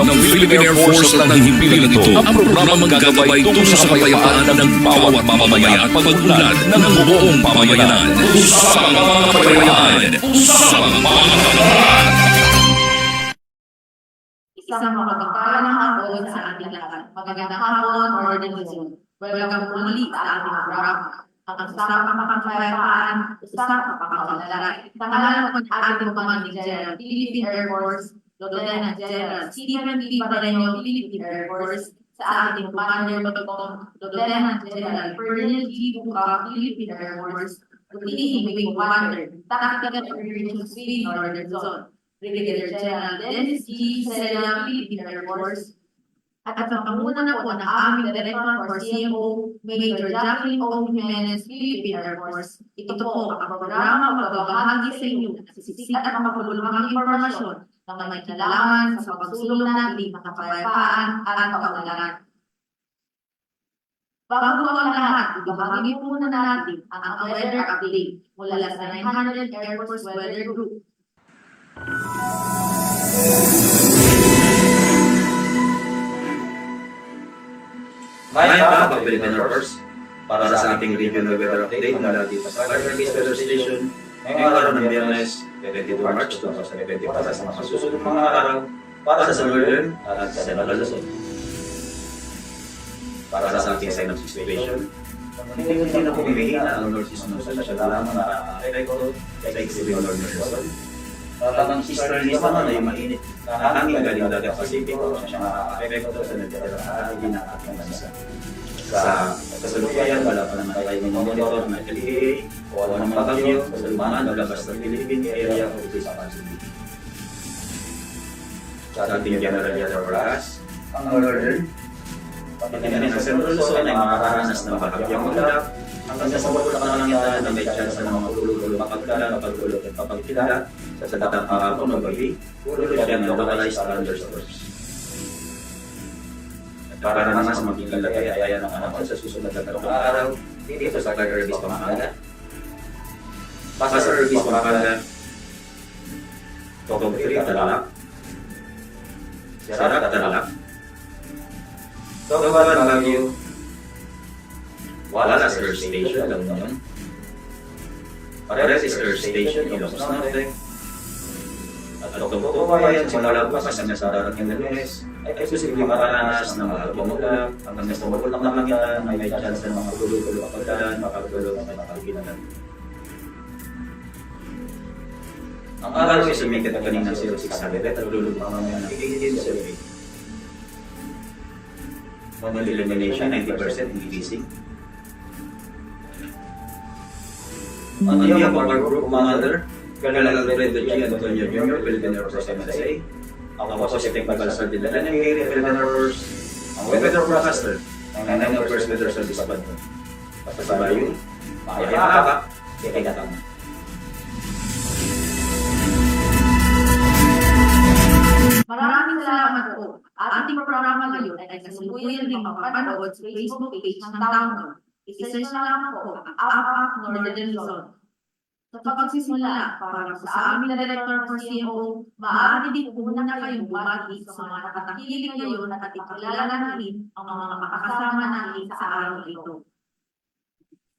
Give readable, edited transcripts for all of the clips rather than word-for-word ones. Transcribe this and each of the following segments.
ng Philippine Air Force at nanghihiling ito ang programang gagabay tungo sa kapayapaan ng bawat mamamayan at pag-unlad ng buong pamayanan. Usapang mga kabayan! Usapang mga kabayan! Isang mapagpalang hapon sa ating lahat. Magandang hapon, Northern Luzon. Welcome muli sa ating programa. Ang usapang mapagpayapaan, usapang mapagpapalagay. Tangalan po ng ating Commanding General, Philippine Air Force, Lieutenant General Stephen P. Barreño, Philippine Air Force, sa ating Commander Batong, Lieutenant General Ferdinand G. Buka, Philippine Air Force, Leading Wing Commander, Tactical Operations Wing, Northern Luzon, Brigadier General Dennis G. Celia, Philippine Air Force, at ang panguna po ng aming Director for CMO, Major Jacqueline O. Jimenez, Philippine Air Force. Ito po ang programa magbabahagi sa inyo ng sisikat at mapagulungang impormasyon na may kinalaman sa pagsulong natin ng kapayapaan at kaunlaran. Bago ang lahat, ibahagi po muna natin ang weather update mula sa 900 Air Force Weather Group. Ngayon pa, Philippine Air Force, para sa ating regional weather update mula dito sa Caracas Weather Station ngayong araw ng Biyernes, 22 March 2020 para sa mga susunod mga araw para sa Northern at Central Luzon. Para sa ating sign of situation, hindi na humihina ang northeast monsoon sa lamang na epekto sa extreme Northern Luzon. Ang easterlies naman ay mainit na hangin galing dagat Pasipiko siya makaka-epekto sa nagdadaan ng ating bansa. Sa kasalukuyan, wala pa naman tayo monitor ng LEA o ng bagyo sa lumaan labas ng Philippine Area of Responsibility. Sa ating general weather forecast, ang northern, pagkakanin sa Central Luzon ay makakaranas ng bahagyang ulap hanggang sa Bulacan na may chance ng mga ulo-ulo mapagdala, mapagulot at mapagkilala sa datang hapon o gabi, ulo siya ng localized thunderstorms. Para naman sa magiging lagay ng panahon sa susunod na tatlong araw dito sa Caracas, Pampanga, Pasay, Pampanga, Togobri, Tarlac, Sierra, Tarlac, Togban, Baguio, Walas Air Station, Lagnon, Paredes Air Station, Ilocos Norte, at Togbayan, simula bukas hanggang sa darating na Lunes, ay posibleng makaranas ng mga bumulak hanggang sa mabulak ng langyan ay may chance ng mga gulo-gulo kapagdalan, makagulo at makagilalan. Ang araw ay sumikit ang kaninang 0600 at lulubang mamaya ng 1808. Monthly illumination, 90% increasing. Ang India Power Group Commander, Colonel Alfredo G. Antonio Jr., Philippine Air Force MSA. Ako po si Technical Sergeant ng Philippine Air Force, ang weather forecaster ng 9 First Weather Service Baton. Sa Bayo, Makayakap, Kikatang. Maraming salamat po. Ating programa ngayon ay kasalukuyan rin mapapanood sa Facebook page ng Town. I-search na lang po ang Up Northern Luzon. Sa pagsisimula, para sa aming Director for CMO, maaari din po na kayong bumagi sa mga nakatakilig ngayon at itakilala natin ang mga makakasama natin sa araw ito.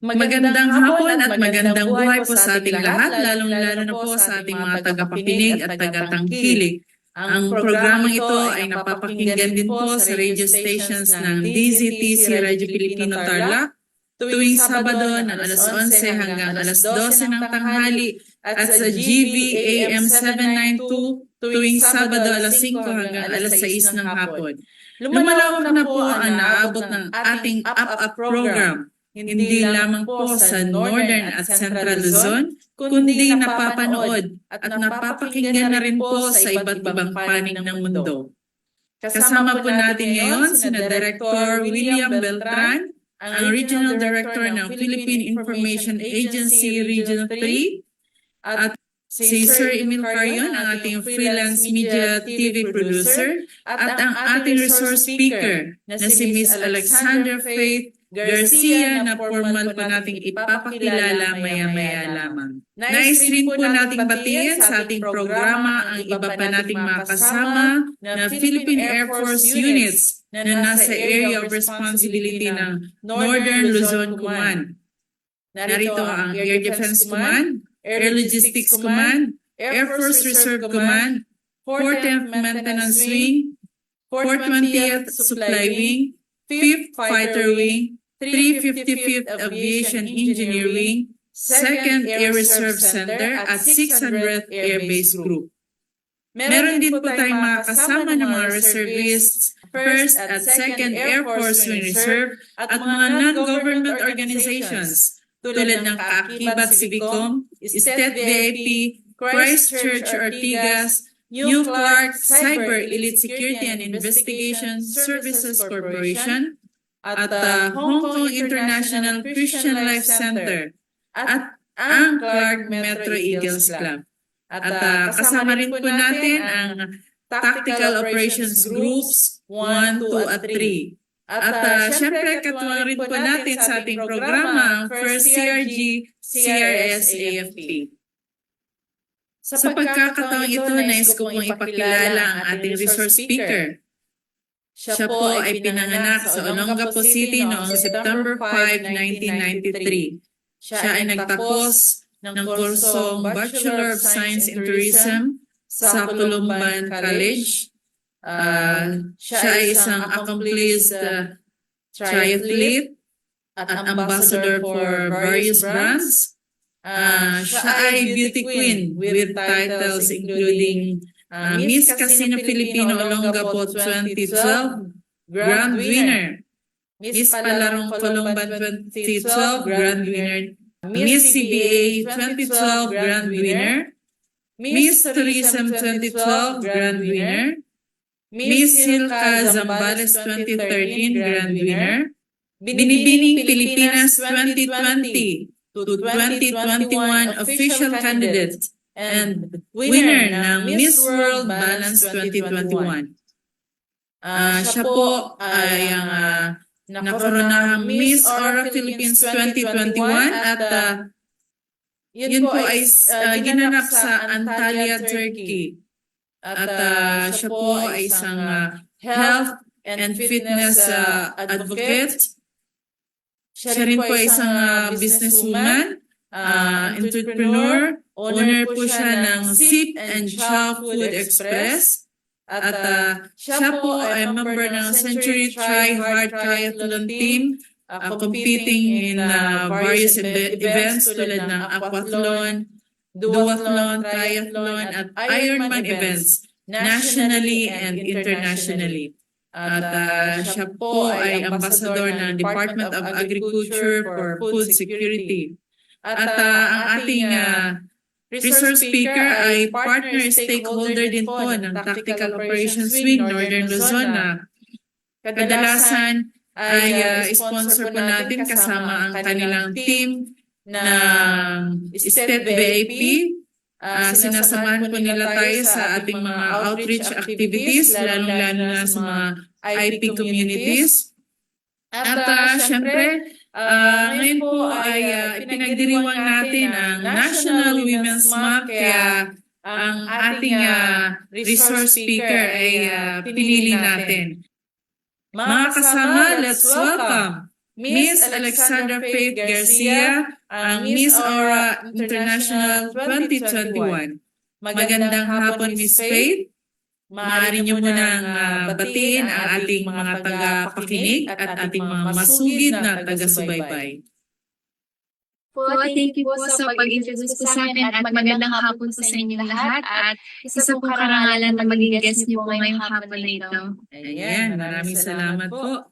Magandang hapon at magandang buhay po sa ating lahat, lalong-lalo na po sa ating mga tagapakinig at tagatangkilig. Ang programang ito ay napapakinggan din po sa radio stations ng DZTC Radio Filipino Tarlac, tuwing Sabado ng alas 11 hanggang alas 12 ng tanghali at sa GVAM 792 tuwing Sabado alas 5 hanggang alas 6 ng hapon. Lumalawak na po ang naabot ng ating Up program, hindi lamang po sa Northern at Central Luzon, kundi napapanood at napapakinggan na rin po sa iba't ibang panig ng mundo. Kasama po natin ngayon sina Director William Beltran, ang Regional Director ng Philippine Information Agency Region 3, at si Sir Emil Carion, ang ating freelance media TV producer, at ang ating resource speaker na si Miss Alexandra Faith Garcia na formal po nating ipapakilala maya-maya lamang. Nais rin po nating batiin sa ating programa ang iba pa nating mga kasama na Philippine Air Force units na nasa area of responsibility ng Northern Luzon Command. Narito ang Air Defense Command, Air Logistics Command, Air Force Reserve Command, 4th Maintenance Wing, 420th Supply Wing, 5th Fighter Wing, 355th Aviation Engineer Wing, 2nd Air Reserve Center at 600th Air Base Group. Meron din po tayong mga kasama ng mga reservists, 1st at 2nd Air Force Wing Reserve at mga non-government organizations tulad ng Kaakibat Civicom, State VIP, Christchurch Ortigas, New Clark Cyber Elite Security and Investigation Services Corporation, at Hong Kong International Christian Life Center, at ang Clark Metro Eagles Club. At kasama rin po natin ang Tactical Operations Groups 1, 2, at 3. At syempre katuwang rin po natin sa ating programa ang First CRG, CRS, AFP. Sa pagkakataong ito, nais ko pong ipakilala ang ating resource speaker. Siya po ay pinanganak sa Olongapo City noong September 5, 1993. Siya ay nagtapos ng kursong Bachelor of Science in Tourism sa Columban College. Siya ay isang accomplished triathlete at ambassador for various brands. Siya ay beauty queen with titles including Miss Casino Filipino Olongapo 2012 Grand Winner, Miss Palarong Columban 2012 Grand Winner, Miss CBA 2012 Grand Winner, Miss Tourism 2012 Grand Winner, Miss Hilka Zambales 2013 Grand Winner, Binibining Pilipinas 2020 to 2021 official candidate and winner ng Miss World Balance 2021. Siya po ay ang nakaroonang Miss Aura Philippines 2021 at yun po ay ginanap sa Antalya, Turkey. At siya po ay isang health and fitness advocate. Siya rin po ay isang businesswoman, entrepreneur, owner po siya ng Sip and Chow Food Express. At siya po ay member ng Century Try Hard Triathlon team, competing in various events tulad ng aquathlon, duathlon, triathlon, at Ironman events nationally and internationally. At siya po ay ambassador ng Department of Agriculture for Food Security. At ang ating resource speaker ay partner stakeholder din po ng Tactical Operations Wing Northern Luzon na kadalasan ay sponsor po natin kasama ang kanilang team ng State VIP. Sinasamahan po nila tayo sa ating mga outreach activities, lalo-lalo na sa mga IP communities. At syempre, ngayon po ay pinagdiriwang natin ang National Women's Month, kaya ang ating resource speaker ay pinili natin. Mga kasama, let's welcome Miss Alexandra Faith Garcia, ang Miss Aura International 2021. Magandang hapon, Miss Faith. Maaari niyo munang batiin ang ating mga taga-pakinig at ating mga masugid na taga-subaybay. Thank you po sa pag-introduce po sa amin at magandang hapon po sa inyo lahat at isa pong karangalan na maging guest niyo po ngayong hapon na ito. Ayan, maraming salamat po.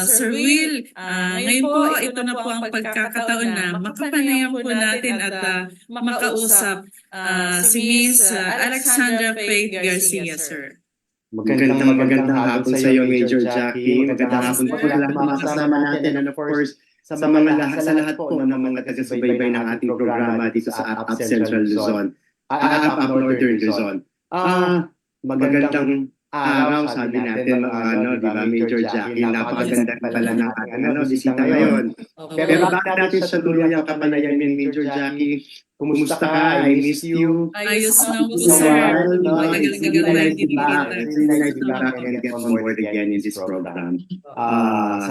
Sir Will, ngayon po, ito na po ang pagkakataon na makapanayam po natin at makausap si Miss Alexandra Faith Garcia, sir. Magandang hapon sa iyo, Major Jackie. Magandang hapon po sa lahat ng mga kasama natin. And of course, sa lahat po ng mga taga-subaybay ng ating programa dito sa Up Central Luzon, Up Northern Luzon. Magandang araw, sabi natin, di ba, Major Jackie, napakaganda pala ng ating bisita ngayon. Pero bago natin sa tuluyang kapanayamin, Major Jackie, kumusta ka? I missed you. Ayos na po, It's been a sir. while, no? It's Matagal-tagal really na nice to hindi be back. kita. It's really nice to be back and get on board again in this program.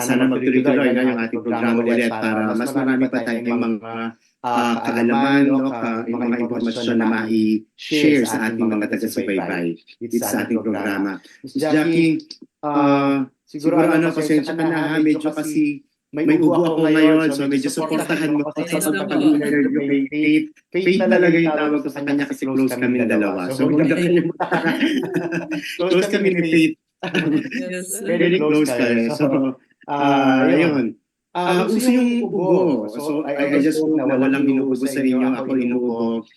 Sana magtuloy-tuloy na yung ating programa ulit para mas marami pa tayong mga kaalaman, mga impormasyon na mai-share sa ating mga taga-subaybay dito sa ating programa. Jackie, siguro pasensya ka na ha, medyo kasi may ubo ako ngayon, so medyo supportahan mo ako sa pag-interview kay Faith. Faith talaga yung tawag ko sa kanya kasi close kami dalawa. So close kami ni Faith. Yes, sir. Very close kami. So, ayun. Uso yung ubo. So, I just hope na walang inuubo sa inyo. Ako inuubo.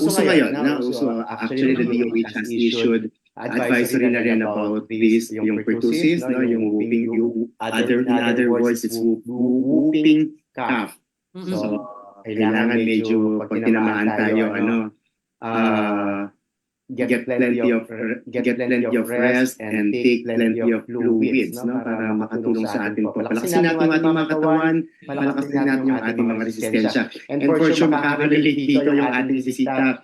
Uso ngayon. Actually, the DOH has issued advisory na rin about this, yung pertussis, yung whooping, in other words, it's whooping cough. So, kailangan medyo pag tinamaan tayo, get plenty of rest and take plenty of fluids, para makatulong sa ating palakasin natin yung ating mga katawan, palakasin natin yung ating mga resistensya. And for sure, makaka-relate dito yung ating bisita,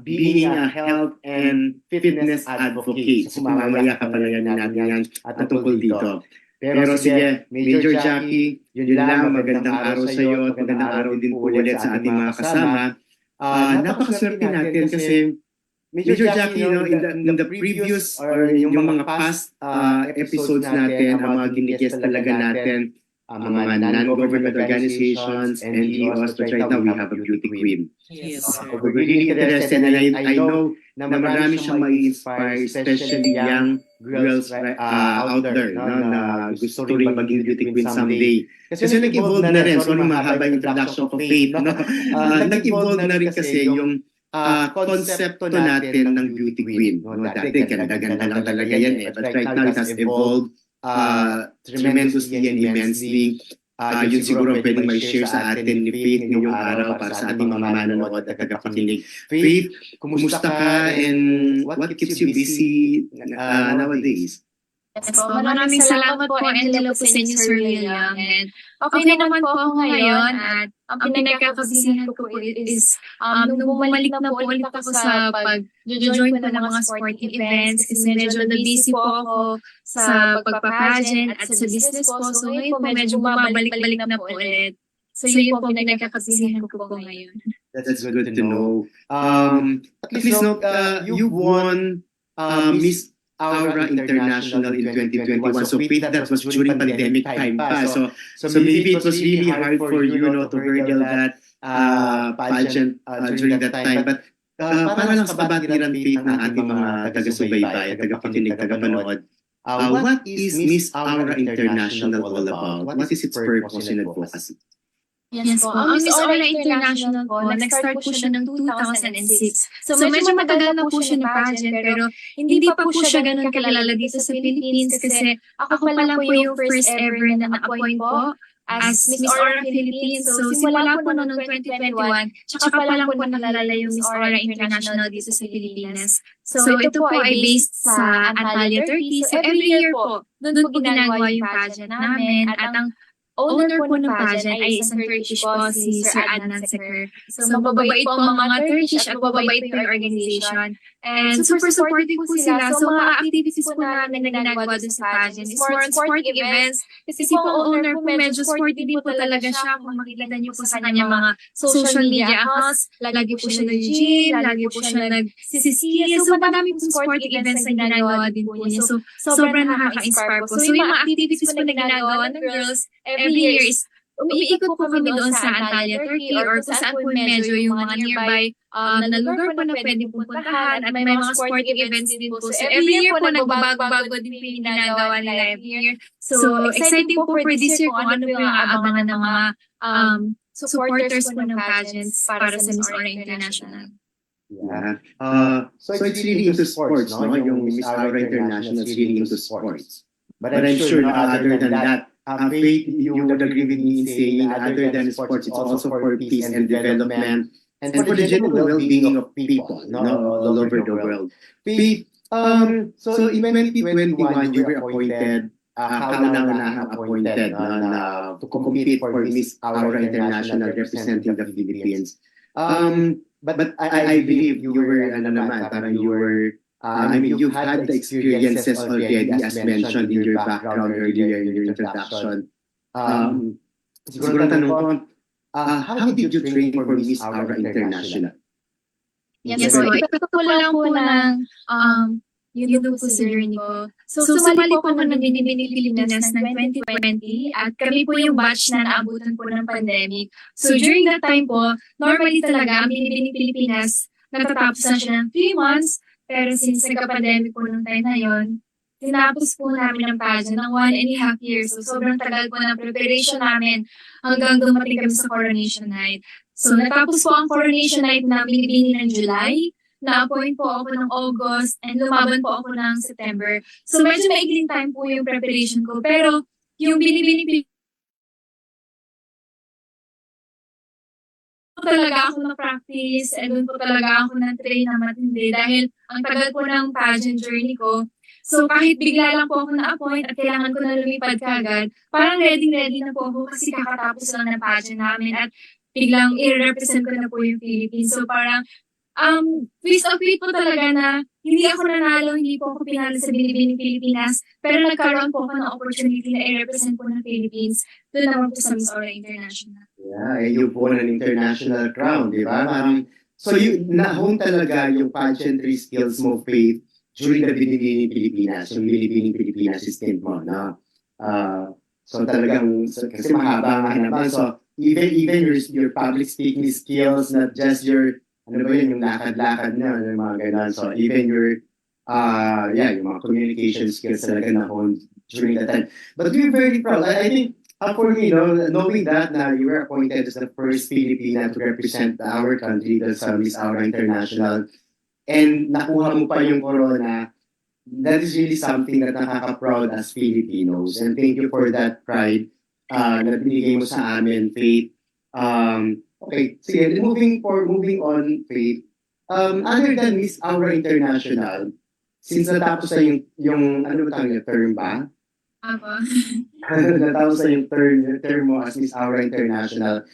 being a health and fitness advocate. So, mamaya kapalayan natin yan at tungkol dito. Pero sige, Major Jackie, yun lang, magandang araw sa iyo at magandang araw din po ulit sa ating mga kasama. Napakaswerte natin kasi Major Jackie, in the previous or yung mga past episodes natin, ang mga ginigest talaga natin, mga non-government organizations, NGOs, but right now we have a beauty queen. Yes, sir. We're really interested, and I know na marami siyang mai-inspire, especially young girls out there, na gusto rin maging beauty queen someday. Kasi nag-evolve na rin, sorry mahaba yung introduction ko, Faith, nag-evolve na rin kasi yung konsepto natin ng beauty queen. Dati, ganda-ganda lang talaga yan eh. But right now, it has evolved tremendously and immensely. Yun siguro pwedeng may share sa atin ni Faith ngayong araw para sa ating mga manonood at tagapakinig. Faith, kumusta ka and what keeps you busy nowadays? Yes po, maraming salamat po and hello po sa inyo, Sir William. And okay naman po ako ngayon at ang pinagkakabisihan ko po is nung bumalik na po ulit ako sa pag-join po ng mga sporting events kasi medyo na-busy po ako sa pagpapageant at sa business po. So ngayon po medyo bumabalik-balik na po ulit. So yun po pinagkakabisihan ko po ngayon. That's good to know. At least you won Miss Aura International in 2021. So Faith, that was during pandemic time pa. So maybe it was really hard for you to hurdle that pageant during that time. But para lang sa kabatiran, Faith, ng ating mga taga-subaybay at tagapakinig, tagapanood, what is Miss Aura International all about? What is its purpose and advocacy? Yes po. Ang Miss Aura International po, nag-start po siya ng 2006. So medyo matagal na po siya ng pageant, pero hindi pa po siya ganun kalala dito sa Philippines kasi ako pa lang po yung first ever na na-appoint po as Miss Aura Philippines. So simula po noong 2021, tsaka pa lang po nakalala yung Miss Aura International dito sa Pilipinas. So ito po ay based sa Antalya, Turkey. So every year po, doon po ginagawa yung pageant namin at ang owner po ng pageant ay isang Turkish po, si Sir Adnan Seker. So, mababait po ang mga Turkish at mababait po yung organization. And super supportive po sila. So, mga activities po namin na ginagawa doon sa pageant is more on sporting events. Kasi po ang owner po medyo sporty din po talaga siya. Kung makikita niyo po sa kanyang mga social media accounts, lagi po siya nag-gym, lagi po siya nag-siski. So, madami po sporting events na ginagawa din po niya. So, sobrang nakaka-inspire po. So, yung mga activities po na ginagawa ng girls, every year is umiikot po kami doon sa Antalya, Turkey or kung saan po medyo yung mga nearby na lugar po na pwede pupuntahan at may mga sporting events din po. So every year po nagbabago din po yung ginagawa nila every year. So exciting po for this year kung ano po yung aabangan ng mga supporters po ng pageants para sa Miss Aura International. Yeah. So it's really into sports, no? Yung Miss Aura International is really into sports. But I'm sure other than that, Faith, you would agree with me in saying other than sports, it's also for peace and development and for the general well-being of people all over the world. Faith, So in 2021, you were appointed, kauna-unahang appointed to compete for Miss Aura International representing the Philippines. But I believe you were, parang you were, you've had the experiences already as mentioned in your background earlier in your introduction. Siguro tanong ko, how did you train for Miss Aura International? Yes po, ito po lang po ng yun po sa journey ko. So, sumali po ako ng Binibining Pilipinas ng 2020 at kami po yung batch na naabutan po ng pandemic. So, during that time po, normally talaga, ang Binibining Pilipinas, natatapos na siya ng 3 months, pero since nagka-pandemic po nung time na yun, tinapos po namin ang pageant ng 1.5 years. So, sobrang tagal po ng preparation namin hanggang dumating kami sa coronation night. So, natapos po ang coronation night na Binibining ng July, na-appoint po ako ng August, and lumaban po ako ng September. So, medyo maigling time po yung preparation ko. Pero, yung Binibining talaga ako na-practice, and doon po talaga ako na-train na matindi dahil ang tagal po ng pageant journey ko. So, kahit bigla lang po ako na-appoint at kailangan ko na lumipad kagad, parang ready na po ako kasi kakatapos lang ng pageant namin at biglang i-represent ko na po yung Philippines. So, parang twist of fate po talaga na hindi ako nanalo, hindi po ako pinalo sa Binibining Pilipinas, pero nagkaroon po ako ng opportunity na i-represent po ng Philippines doon naman po sa Miss Aura International. Yeah, and you've won an international crown, di ba? So you na-hone talaga yung pageantry skills mo, Faith, during the Binibining Pilipinas, yung Binibining Pilipinas stint mo, no? So talagang, kasi mahaba nga naman, so even your public speaking skills, not just your yung lakad-lakad na, yung mga ganun. So, even your, yung mga communication skills talaga na-hone during that time. But we're very proud. I think, for me, knowing that na you were appointed as the first Filipina to represent our country sa Miss Aura International, and nakuha mo pa yung corona, that is really something that nakaka-proud as Filipinos. And thank you for that pride na binigay mo sa amin, Faith. Okay, sige, moving on, Faith. Other than Miss Aura International, since natapos na yung ano ba tawag term ba? Apo. Natapos na yung term mo as Miss Aura International.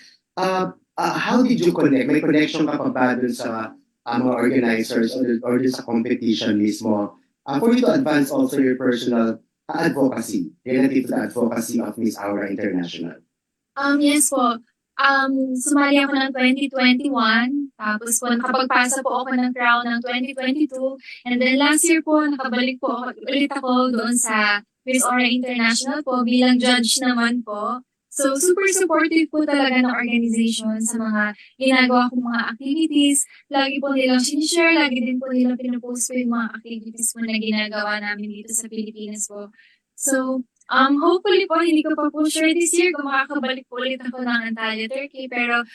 How did you connect? May connection ka pa ba dun sa mga organizers or dun sa competition mismo? For you to advance also your personal advocacy, relative to the advocacy of Miss Aura International. Yes po. Sumali ako ng 2021, tapos po nakapagpasa po ako ng crown ng 2022, and then last year po nakabalik po ulit ako doon sa Miss Aura International po bilang judge naman po. So super supportive po talaga ng organization sa mga ginagawa kong mga activities. Lagi po nilang sinishare, lagi din po nilang pinupost po yung mga activities po na ginagawa namin dito sa Pilipinas po. So, hopefully po, hindi ko pa po sure this year kung makakabalik po ulit ako ng Antalya, Turkey. Pero,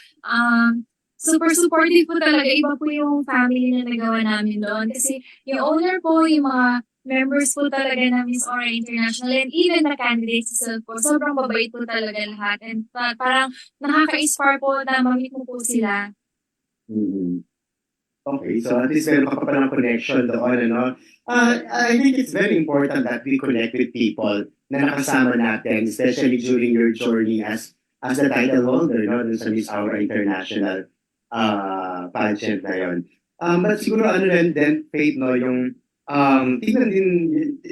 super supportive po talaga. Iba po yung family na nagawa namin doon. Kasi yung owner po, yung mga members po talaga ng Miss Aura International, and even the candidates itself po, sobrang babait po talaga lahat. And parang nakaka-inspire po na mamit mo po sila. Mm-hmm. Okay, so at least meron ka pa palang connection doon, ano? I think it's very important that we connect with people na nakasama natin, especially during your journey as the title holder, no, dun sa Miss Aura International pageant na yun. But siguro ano rin din, Faith, no, yung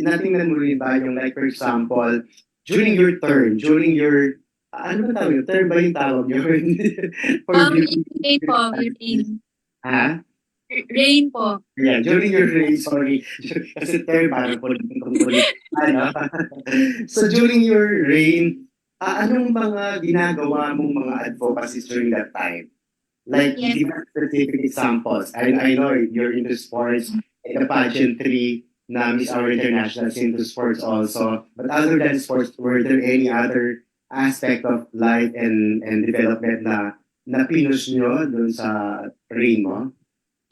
natingnan mo rin ba yung, like, for example, during your term, ano ba tawag yun? Term ba yung tawag yun? Rain po, rain. Ha? Rain po. Yeah, during your reign, sorry. Kasi term, parang politik. Ano? So during your reign, anong mga ginagawa mong mga advocacies during that time? Like, Yes. give us specific examples. I know you're into sports, and the pageantry na Miss Aura International is into sports also. But other than sports, were there any other aspect of life and development na pinush nyo dun sa reign mo?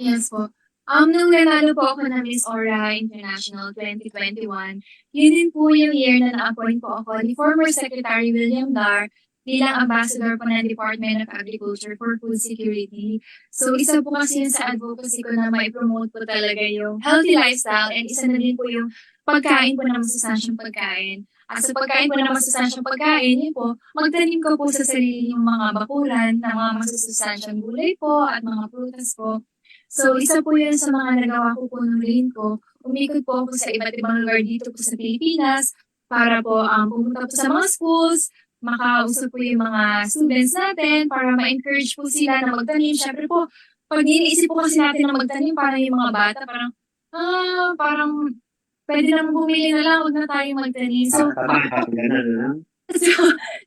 Yes po. Nung nanalo po ako ng Miss Aura International 2021, yun din po yung year na na-appoint po ako ni former Secretary William Dar bilang ambassador po ng Department of Agriculture for Food Security. So isa po kasi yun sa advocacy ko na mai-promote po talaga yung healthy lifestyle, and isa na din po yung pagkain po ng masustansyang pagkain. Sa pagkain po ng masustansyang pagkain, yun po, magtanim ko po sa sarili yung mga bakuran ng mga masustansyang gulay po at mga prutas po. So isa po yun sa mga nagawa ko po nung rain ko. Umikot po ako sa iba't ibang lugar dito po sa Pilipinas para po pumunta po sa mga schools, makausap po yung mga students natin para ma-encourage po sila na magtanim. Syempre po, pag iniisip po kasi natin na magtanim, parang yung mga bata, parang pwede naman bumili na lang, huwag na tayong magtanim.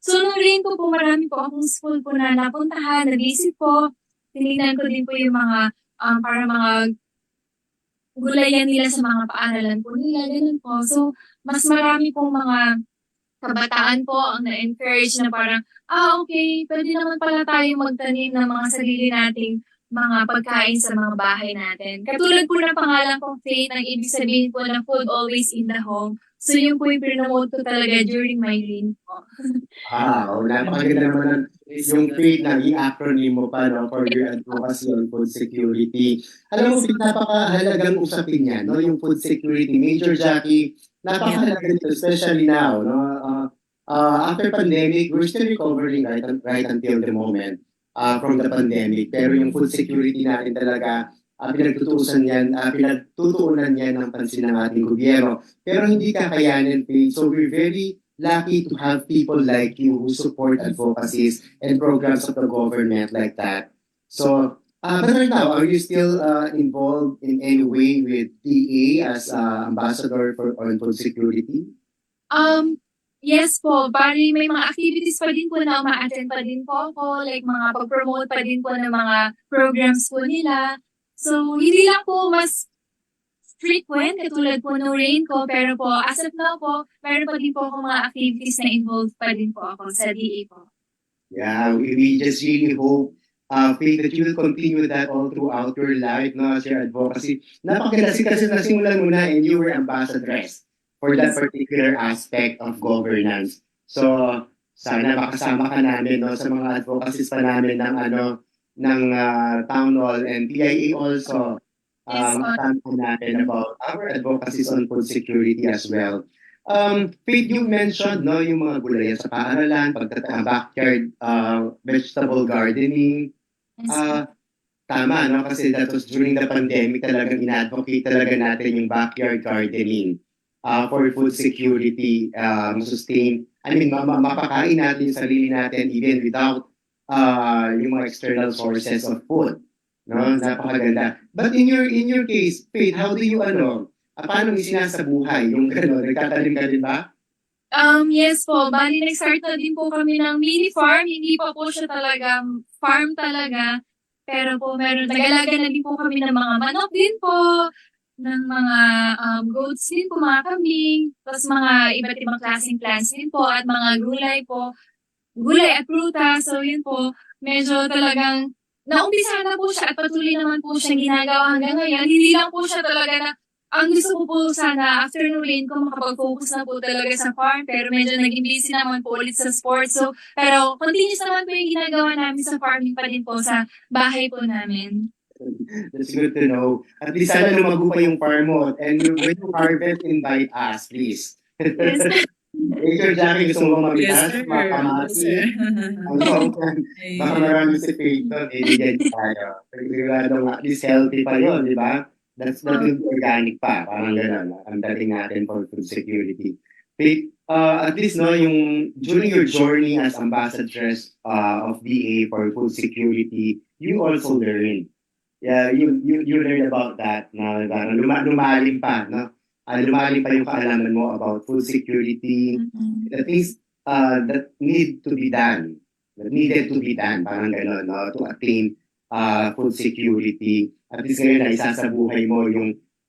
So, nung rain ko po, marami po akong school po na napuntahan, nag-isip po, tinignan ko din po yung mga, para mga gulayan nila sa mga paaralan po nila, ganun po. So, mas marami pong mga kabataan po ang na-encourage na parang, okay, pwede naman pala tayong magtanim ng mga sarili nating mga pagkain sa mga bahay natin. Katulad po ng pangalan kong Faith, ang ibig sabihin po ng food always in the home. So yun po yung promote ko talaga during my rain po. Napakaganda naman yung Faith na i-acronym mo pa, no, for your advocacy on food security. Alam mo, Faith, napakahalagang usapin yan, no, yung food security. Major Jackie, napakahalaga nito, especially now, no. After pandemic, we're still recovering right until the moment from the pandemic. Pero yung food security natin talaga, pinagtutuunan yan ng pansin ng ating gobyerno. Pero hindi kakayanin, Faith. So we're very lucky to have people like you who support advocacies and programs of the government like that. So, but right now, are you still involved in any way with DA as ambassador on food security? Yes po, bali may mga activities pa din po na ma-attend pa din po ako, like mga pag-promote pa din po ng mga programs po nila. So, hindi lang po mas frequent katulad po ng rain ko, pero po as of now po, meron pa din po ako mga activities na involved pa din po ako sa DA po. Yeah, we just really hope, Faith, that you will continue that all throughout your life, no, as your advocacy. Napakaganda kasi nasimulan mo na and you were ambassadress for that particular aspect of governance. So, sana makasama ka namin, no, sa mga advocacies pa namin ng Town Hall and PIA also. Makasama natin about our advocacies on food security as well. Faith, you mentioned, no, yung mga gulayan sa paaralan, backyard vegetable gardening. Tama, no, kasi that was during the pandemic talagang ina-advocate talaga natin yung backyard gardening. For food security, mapakain natin yung sarili natin even without yung mga external sources of food. No? Napakaganda. But in your case, Faith, how do you, paano isinasabuhay yung gano'n? Nagtatanim ka din ba? Yes po, bali nag-start na din po kami ng mini farm, hindi pa po siya talagang farm talaga. Pero po nag-alaga na din po kami ng mga manok din po, ng mga goats din po, mga kambing, tapos mga iba't ibang klaseng plants din po, at mga gulay at prutas. So yun po, medyo talagang naumpisa na po siya at patuloy naman po siya ginagawa hanggang ngayon. Hindi lang po siya talaga na, ang gusto ko po sana after ng rain ko makapag-focus na po talaga sa farm, pero medyo naging busy naman po ulit sa sports. So, pero continuous naman po yung ginagawa namin sa farming pa din po sa bahay po namin. That's good to know. At least sana lumago pa yung farm mo. And when you harvest, invite us, please. Yes. Major Jackie, gusto mo Yes, mamitas? sir. Makamati. Yes, Baka marami si Faith doon. Bibigyan tayo. Siguradong at least healthy pa yun, di ba? That's organic pa. Parang gano'n. Ang dating natin for food security. Faith, at least, no, yung during your journey as ambassadress of DA for food security, you also learned. Yeah, you learned about that na lumalim pa, no? Lumalim pa yung kaalaman mo about food security, the things that needed to be done, parang gano'n, no? To attain food security. At least ngayon na isasabuhay mo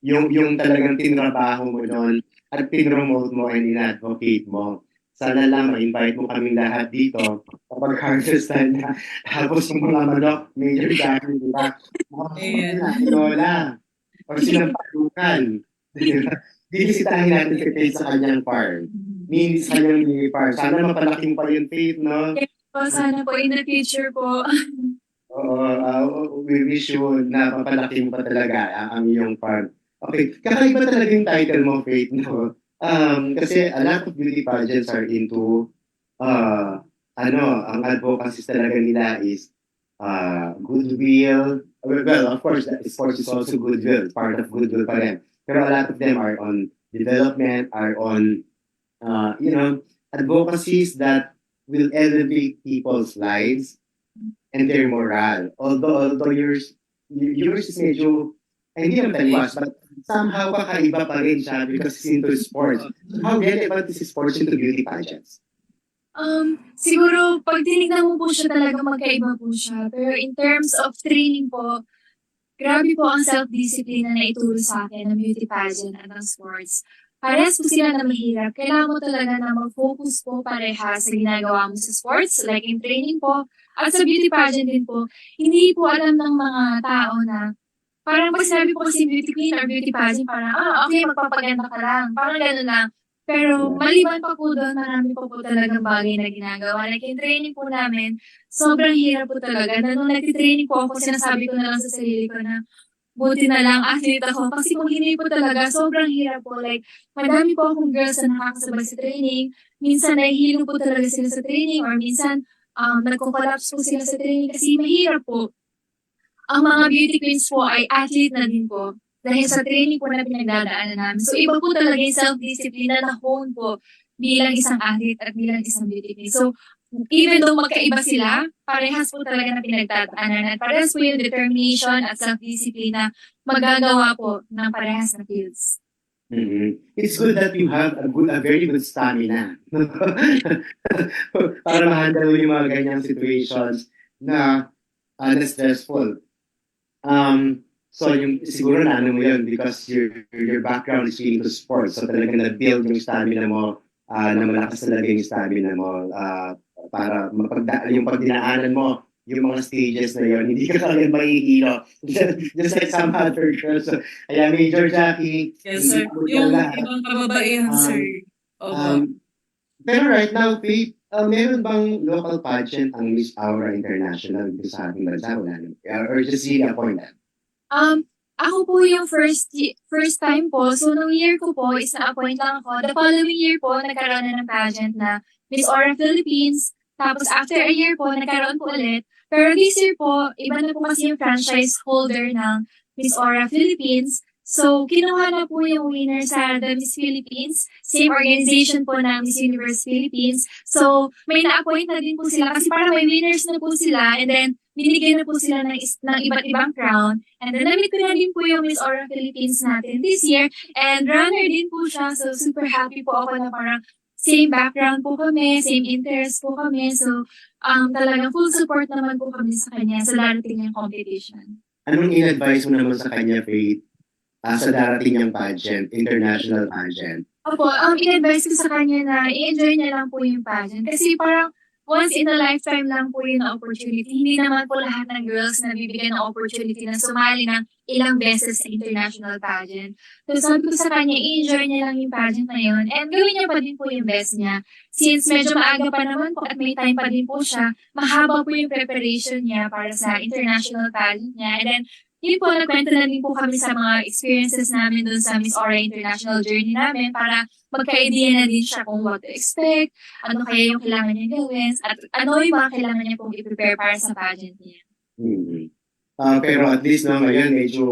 yung talagang tinrabaho mo doon at pinromote mo and in-advocate mo. Sana lang ma-invite mo kaming lahat dito kapag harvest time na. Tapos yung mga manok, Major Jackie, di ba? Lola, o silang palukan. Bibisitahin natin si Faith sa kanyang farm. Sa kanyang mini farm. Sana mapalaking pa yung Faith, no? Sana po in the future po. We wish you na mapalaki mo pa talaga ang iyong farm. Okay, kakaiba talaga yung title mo, Faith, no? Kasi a lot of beauty pageants are into, ang advocacy talaga nila is goodwill. Well, of course, sports is also goodwill, part of goodwill pa rin. Pero a lot of them are on development, are on, advocacies that will elevate people's lives and their morale. Although yours is medyo, hindi naman taliwas, but somehow kakaiba pa rin siya because it's into sports. How relevant is sports into beauty pageants? Siguro, pag tinignan mo po siya talaga magkaiba po siya. Pero in terms of training po, grabe po ang self-discipline na naituro sa akin ng beauty pageant at ng sports. Parehas po sila na mahirap. Kailangan mo talaga na mag-focus po parehas sa ginagawa mo sa sports, like in training po, at sa beauty pageant din po. Hindi po alam ng mga tao na parang pag sinabi po kasi beauty queen or beauty pageant, parang, okay, magpapaganda ka lang. Parang gano'n lang. Pero maliban pa po doon, marami pa po talagang bagay na ginagawa. Like in training po namin, sobrang hirap po talaga. Na nung nag-training po ako, sinasabi ko na lang sa sarili ko na, buti na lang athlete ako. Kasi kung hindi po talaga, sobrang hirap po. Like, madami po akong girls na nakakasabay sa training. Minsan nahihilo po talaga sila sa training or minsan nagko-collapse po sila sa training kasi mahirap po. Ang mga beauty queens po ay athlete na din po. Dahil sa training po na pinagdadaanan namin. So, iba po talaga yung self-discipline na na-hone po bilang isang athlete at bilang isang beauty queen. So, even though magkaiba sila, parehas po talaga na pinagdadaanan at parehas po yung determination at self-discipline na magagawa po ng parehas na fields. Mm-hmm. It's good that you have a very good stamina para ma-handle yung mga ganyang situations na stressful. So yung siguro na ano mo yun because your background is really to sports. So talagang na-build yung stamina mo, na malakas talaga yung stamina mo para yung pagdinaanan mo yung mga stages na yun, hindi ka kagad mahihilo. Just like some other girls. So, kaya Major Jackie, Yes, sir. Yung ibang kababaihan, sir. Pero right now, Faith, meron bang local pageant ang Miss Aura International dito sa ating bansa? Wala naman. Or just really appointed? Ako po yung first time po. So, nung year ko po, is na-appoint lang ako. The following year po, nagkaroon na ng pageant na Miss Aura Philippines. Tapos, after a year po, nagkaroon po ulit. Pero this year po, iba na po kasi yung franchise holder ng Miss Aura Philippines. So, kinuha na po yung winner sa The Miss Philippines. Same organization po ng Miss Universe Philippines. So, may na-appoint na din po sila kasi parang may winners na po sila and then binigyan na po sila ng iba't ibang crown. And then namit ko na din po yung Miss Aura Philippines natin this year. And runner din po siya. So, super happy po ako na parang same background po kami, same interest po kami. So, talagang full support naman po kami sa kanya sa darating niyang competition. Anong in-advise mo naman sa kanya, Faith, sa darating niyang pageant, international pageant? Opo, in-advise ko sa kanya na i-enjoy niya lang po yung pageant. Kasi parang once in a lifetime lang po yung opportunity. Hindi naman po lahat ng girls na bibigyan ng opportunity na sumali ng ilang beses sa international pageant. So sabi ko sa kanya, i-enjoy niya lang yung pageant na yun. And gawin niya pa din po yung best niya. Since medyo maaga pa naman po at may time pa din po siya, mahaba po yung preparation niya para sa international pageant niya. And then, yun po, nagkwento na din po kami sa mga experiences namin dun sa Miss Aura International journey namin para magka-idea na din siya kung what to expect, ano kaya yung kailangan niya gawin, at ano yung mga kailangan niya pong i-prepare para sa pageant niya. Mm-hmm. Pero at least no, ngayon medyo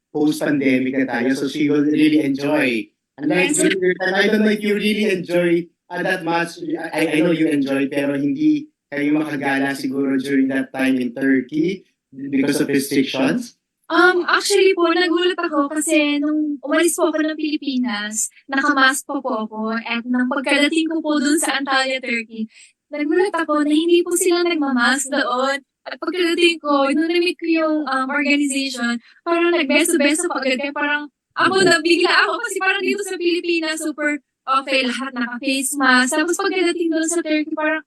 post-pandemic na tayo, so she will really enjoy. Unlike I don't know if you really enjoy that much. I know you enjoy, pero hindi kayo makagala siguro during that time in Turkey because of restrictions. Actually po, nagulat ako kasi nung umalis po ako ng Pilipinas, nakamask po ako at nang pagkadating ko po dun sa Antalya, Turkey, nagulat ako na hindi po sila nagmamask doon. At pagkadating ko, nung na-meet ko yung organization, parang nagbeso-beso pa agad. Kaya parang ako nabigla ako kasi parang dito sa Pilipinas, super okay, lahat naka-face mask. Tapos pagkadating doon sa Turkey, parang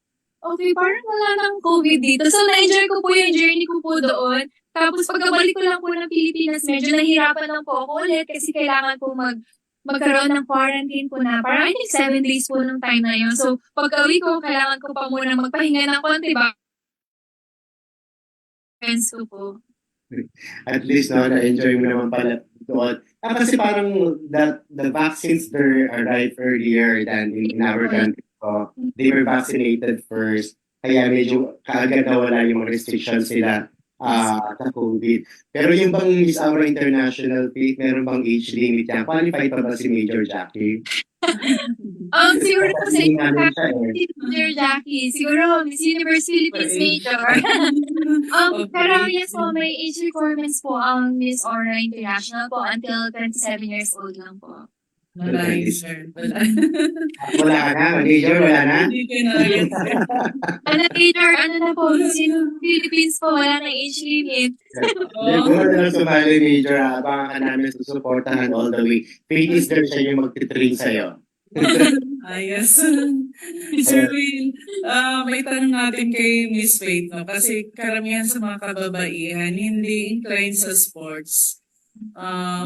okay, parang wala nang COVID dito. So, na-enjoy ko po yung journey ko po doon. Tapos, pagkabalik ko lang po ng Pilipinas, medyo nahirapan lang po ako ulit kasi kailangan po magkaroon ng quarantine po na parang I think 7 days po nung time na yun. So, pagka-uwi ko, kailangan ko pa muna magpahinga ng konti ba? Friends ko po. At least na-enjoy mo naman pala doon. Kasi parang the vaccines there arrived earlier than in our country. So, they were vaccinated first. Kaya medyo kaagad nawala yung mga restrictions nila sa COVID. Pero yung bang Miss Aura International Faith, meron bang age limit yan? Qualified pa ba si Major Jackie? Siguro po sa Namin siya eh. Major Jackie, siguro Miss Universe Philippines Major. Pero yes po, may age requirements po ang Miss Aura International po until 27 years old lang po. Wala yun, sir. Wala. Wala ka na, Major, wala na? Hindi ko na yun, sir. Major, ano na po, Miss Philippines po, wala na age limit. Siguro na lang sumali, Major, abangan ka namin susuportahan all the way. Faith is there siya yung magtitrain sa'yo. Yes. Sir Will, may tanong natin kay Miss Faith, no? Kasi karamihan sa mga kababaihan, hindi inclined sa sports.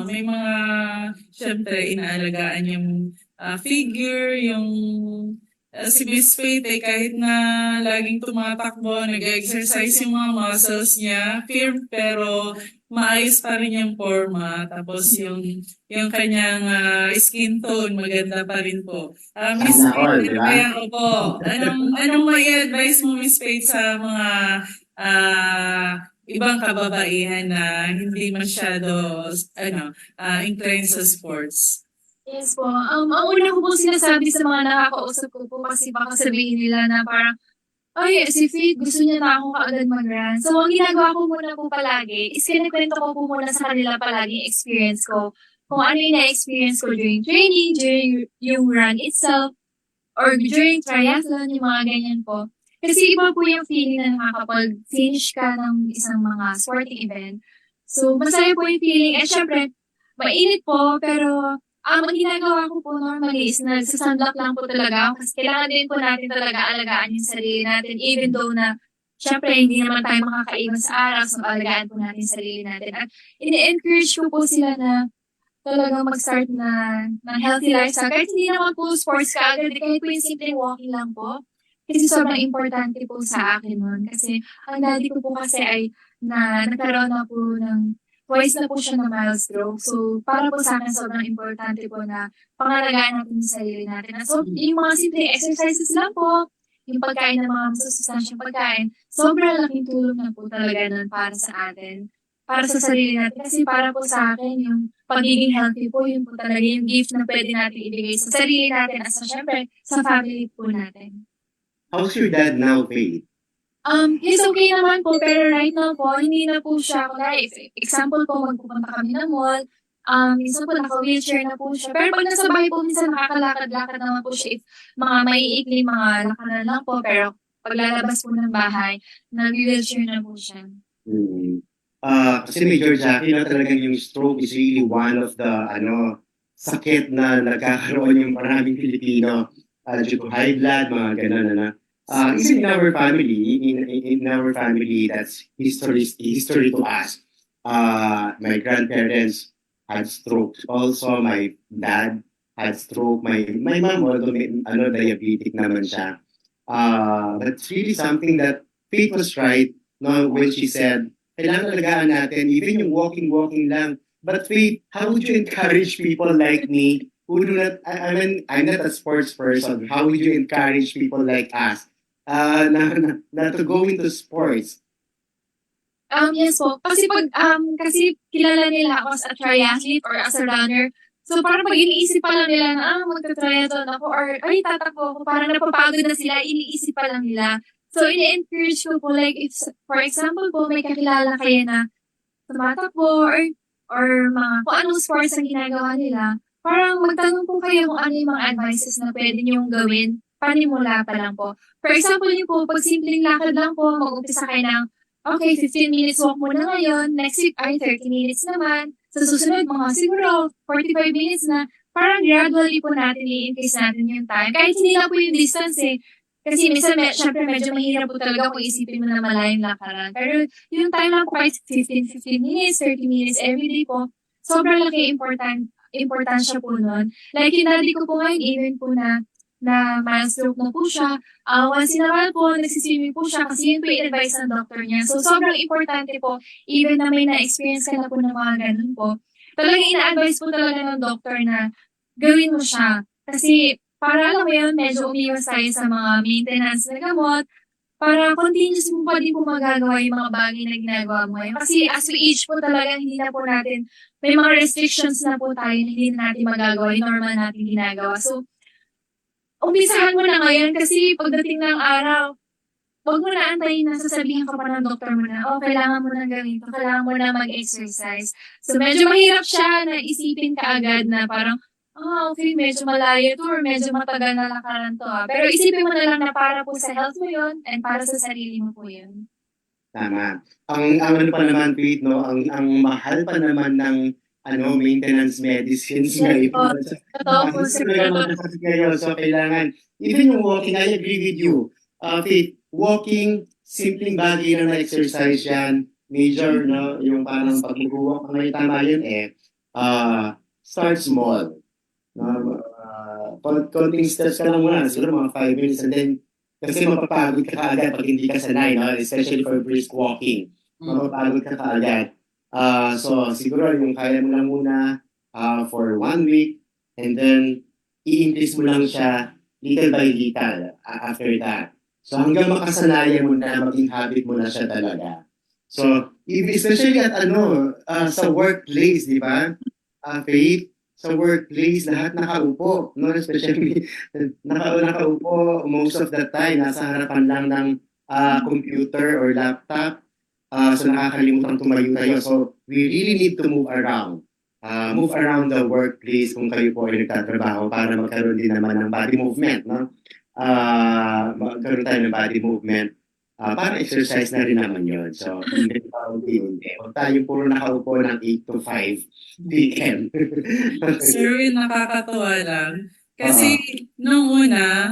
May mga, syempre, inaalagaan yung figure, yung si Miss Faith ay kahit na laging tumatakbo, nag-exercise yung mga muscles niya, firm pero maayos pa rin yung forma. Tapos yung kanyang skin tone, maganda pa rin po. Miss Faith, ano kaya po? Anong may advice mo, Miss Faith, sa mga ibang kababaihan na hindi masyado inclined sa sports? Yes po. Ang una ko po sinasabi sa mga nakakausap ko po kasi baka sabihin nila na parang, ay, si Faith, gusto niya na ako kaagad mag-run. So, ang ginagawa ko muna po palagi is kinikwento ko po muna sa kanila palagi yung experience ko. Kung ano yung na-experience ko during training, during yung run itself, or during triathlon, yung mga ganyan po. Kasi iba po yung feeling na nakakapag-finish ka ng isang mga sporting event. So, masaya po yung feeling. At syempre, mainit po, pero ang ginagawa ko po normally is nagsasunblock lang po talaga. Kasi kailangan din po natin talaga alagaan yung sarili natin. Even though na, syempre, hindi naman tayo makakaiwan sa araw. So, alagaan po natin yung sarili natin. At ini-encourage ko po sila na talagang mag-start ng healthy lifestyle. Kahit hindi naman po sports ka agad, kahit po yung simple walking lang po. Kasi sobrang importante po sa akin nun. Kasi ang daddy ko po kasi ay nagkaroon na po ng twice na po siya na mild stroke. So, para po sa akin sobrang importante po na pangalagaan natin yung sarili natin. So, yung mga simple exercises lang po, yung pagkain ng mga masusustansyang pagkain, sobrang laking tulong na po talaga nun para sa atin. Para sa sarili natin. Kasi para po sa akin, yung pagiging healthy po, yun po talaga yung gift na pwede natin ibigay sa sarili natin at syempre sa family po natin. How's your dad now, Faith? He's okay naman po, pero right now po, hindi na po siya, example po, magpupunta kami ng mall, minsan po naka-wheelchair na po siya, pero pag nasa bahay po, minsan nakakalakad-lakad naman po siya, if mga maiikli, mga lakaran lang po, pero paglalabas po ng bahay, nag-wheelchair na po siya. Kasi Major Jackie, talagang yung stroke is really one of the sakit na nagkakaroon yung maraming Pilipino due to high blood, mga ganun. Even in our family, that's history to us. My grandparents had strokes. Also, my dad had stroke. My mom, although diabetic naman siya. But it's really something that Faith was right, no, when she said, kailangan alagaan natin, even yung walking lang. But Faith, how would you encourage people like me who do not, I'm not a sports person. How would you encourage people like us na to go into sports? Yes po. Kasi kasi kilala nila ako as a triathlete or as a runner. So parang pag iniisip pa lang nila na magta-triathlon ako or ay tatakbo ako, parang napapagod na sila, iniisip pa lang nila. So ini-encourage ko po, like if for example po may kakilala kayo na tumatakbo or mga kung anong sports ang ginagawa nila, parang magtanong po kayo kung ano yung mga advices na pwede niyong gawin, panimula pa lang po. For example yun po, pag simpleng lakad lang po, mag-umpisa kayo ng okay, 15 minutes walk muna ngayon, next week ay 30 minutes naman, sa susunod mga siguro 45 minutes na, parang gradually po natin i-increase natin yung time. Kahit hindi lang po yung distance kasi minsan syempre medyo mahirap po talaga kung isipin mo na malayong lakaran. Pero yung time lang po kahit 15 minutes, 30 minutes every day po, sobrang laki importansya po nun. Like yung daddy ko po ngayon, even po na mild stroke na po siya, once in a while po, nagsiswimming po siya kasi yun po yung advice ng doctor niya. So, sobrang importante po, even na may na-experience ka na po ng mga ganun po, talagang ina-advise po talaga ng doctor na gawin mo siya. Kasi, para alam mo yun, medyo umiwas tayo sa mga maintenance na gamot, para continuous mo pa din po magagawa yung mga bagay na ginagawa mo ngayon. Kasi as we age po talaga, hindi na po natin, may mga restrictions na po tayo na hindi na natin magagawa yung normal natin ginagawa. So, umpisahan mo na ngayon kasi pagdating ng araw, huwag mo na antayin na sasabihin ka pa ng doktor mo na, oh, kailangan mo na gawin ito, kailangan mo na mag-exercise. So, medyo mahirap siya na isipin ka agad na parang, okay, medyo malayo to or medyo matagal na lakaran to. Pero isipin mo na lang na para po sa health mo yun and para sa sarili mo po yun. Tama. Ang ano pa naman, Pete, no? Ang mahal pa naman ng maintenance medicines Yes, ngayon. Totoo po, sir. Ngayon, so kailangan, even yung walking, I agree with you. Pete, walking, simpleng bagay lang na exercise yan. Major, no? Yung parang pag mag-walk, may tama yun start small. No? Konting steps ka lang muna, siguro mga 5 minutes and then kasi mapapagod ka kaagad pag hindi ka sanay, no? Especially for brisk walking. Mapapagod ka kaagad. So siguro yung kaya mo lang muna for 1 week and then i-increase mo lang siya little by little after that. So hanggang makasanayan mo na, maging habit mo na siya talaga. So especially at sa workplace, di ba? Faith, sa workplace, lahat nakaupo, no? Especially, nakaupo most of the time, nasa harapan lang ng computer or laptop. So nakakalimutan tumayo tayo. So we really need to move around. Move around the workplace kung kayo po ay nagtatrabaho para magkaroon din naman ng body movement, no? Magkaroon tayo ng body movement. Para exercise na rin naman yun. So, hindi huwag tayo puro nakaupo ng 8 to 5 p.m. Sir, nakakatuwa lang. Kasi nung una,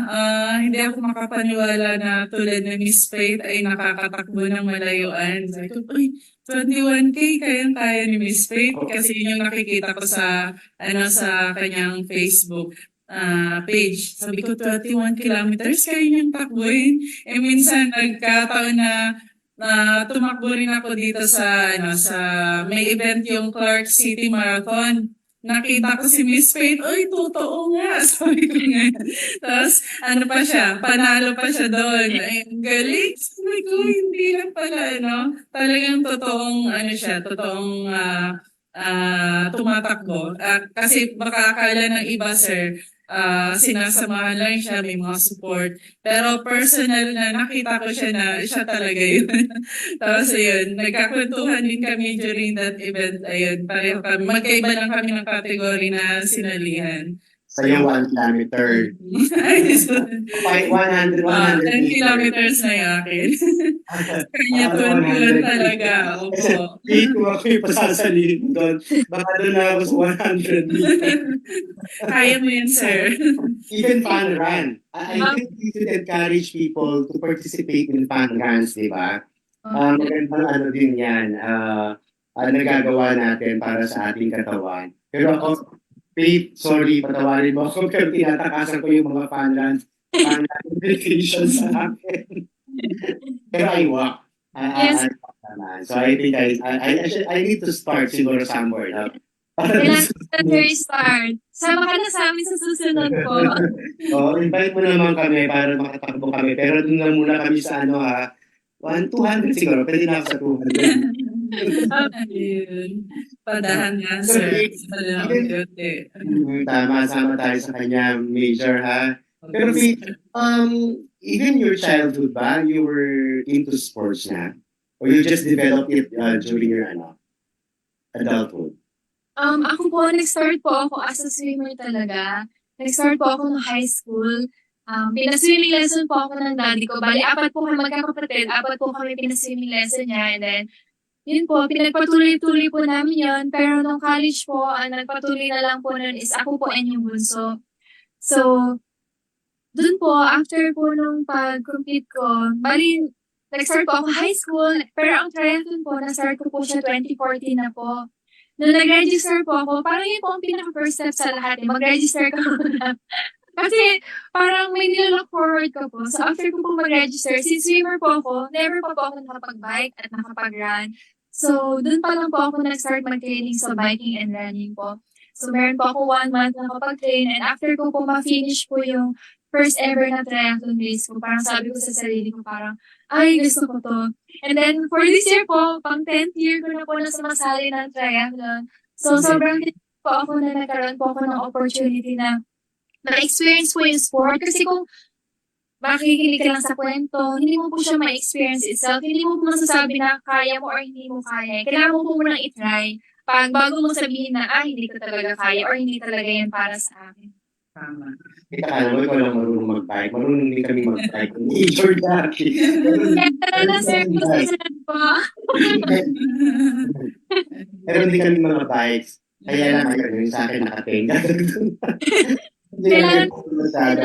hindi ako makapaniwala na tulad ng Miss Faith ay nakakatakbo ng malayuan. Sabi ko, uy, 21K, kayang-kaya ni Miss Faith. Kasi yun yung nakikita ko sa kanyang Facebook page. Sabi ko, 21 kilometers, kaya niyang takbuhin. Minsan, nagkataon na tumakbo rin ako dito sa may event yung Clark City Marathon. Nakita ko si Miss Faith, uy, totoo nga, sabi ko nga. Tapos, pa siya, panalo pa siya doon. Ay, galing, sabi ko, hindi lang pala, talagang totoong, totoong tumatakbo. Kasi baka akala ng iba, sir, sinasamahan lang siya, may mga support. Pero personal na nakita ko siya na siya talaga yun. Tapos ayun, nagkakwentuhan din kami during that event. Ayun, pareho kami. Magkaiba lang kami ng category na sinalihan. Sa yung 1 kilometer. 100 10 kilometers na yung akin. Kanya 21 talaga. Opo. Kung ako yung pasasalihin doon, baka doon na ako sa 100 meters. Kaya mo yun, sir. Even fun run. I think we should encourage people to participate in fun runs, di ba? Magandang din yan. Nagagawa natin para sa ating katawan. Pero ako, Faith, sorry, patawarin mo ako pero tinatakasan ko yung mga fun runs. Fun implications sa akin. Pero I walk. Yes. So I think I need to start siguro somewhere. No? Kailangan start. Sama ka na sa amin sa susunod po. Invite mo naman kami para makatakbo kami. Pero dun lang muna kami sa 200 siguro. Pwede na ako sa 200. Ayun. Padahan nga, sir. Tama, sama tayo sa kanya, Major, ha? Pero even your childhood ba, you were into sports na? Or you just developed it during your adulthood? Ako po, nag-start po ako as a swimmer talaga. Nag-start po ako ng high school. Pinaswimming lesson po ako ng daddy ko. Bali, 4 po kami magkakapatid. 4 po kami pinaswimming lesson niya. And then, yun po, pinagpatuloy-tuloy po namin yun. Pero nung college po, ang nagpatuloy na lang po nun is ako po and yung bunso. So, dun po, after po nung pag-compete ko, bali, nag-start po ako high school. Pero ang triathlon po, na-start ko po siya 2014 na po. nung nag-register po ako, parang yun po ang pinaka-first step sa lahat. Mag-register ka muna. Kasi parang may nilook forward ka po. So after ko po mag-register, since swimmer po ako, never pa po ako nakapag-bike at nakapag-run. So dun pa lang po ako nag-start mag-training sa biking and running po. So meron po ako 1 month na nakapag-train, and after ko po ma-finish po yung first ever na triathlon race ko, parang sabi ko sa sarili ko parang, ay, gusto ko to. And then for this year po, pang 10th year ko na po na sumasali ng triathlon. So sobrang po ako na nagkaroon po ako ng opportunity na ma-experience po yung sport. Kasi kung makikinig ka lang sa kwento, hindi mo po siya ma-experience itself. Hindi mo po masasabi na kaya mo or hindi mo kaya. Kailangan mo po munang itry. Bago mo sabihin na, hindi ko talaga kaya or hindi talaga yan para sa akin. Tama. Kaya mo, ikaw lang marunong mag-bike. Marunong din kami mag-bike. Major dati. Kaya na, sir, po. Pero hindi kami mga bikes. Kaya lang yung sa akin nakatenga. Hindi Kailangan- ko masyado.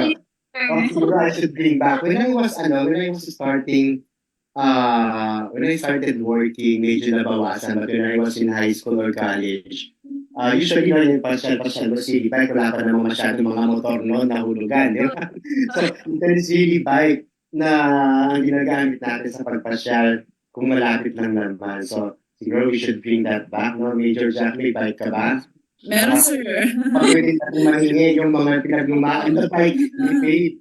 Siguro I should bring back. When I was starting, when I started working, medyo nabawasan. But when I was in high school or college, usually na yung pasyal-pasyal sa city bike, wala pa naman masyadong mga motor noon na hulugan. Di ba? So, it's really bike na ang ginagamit natin sa pagpasyal kung malapit lang naman. So, siguro we should bring that back. No? Major Jack, may bike ka ba? Meron, sir. Pwede natin mahingi yung mga pinaglumaan na bike. Hindi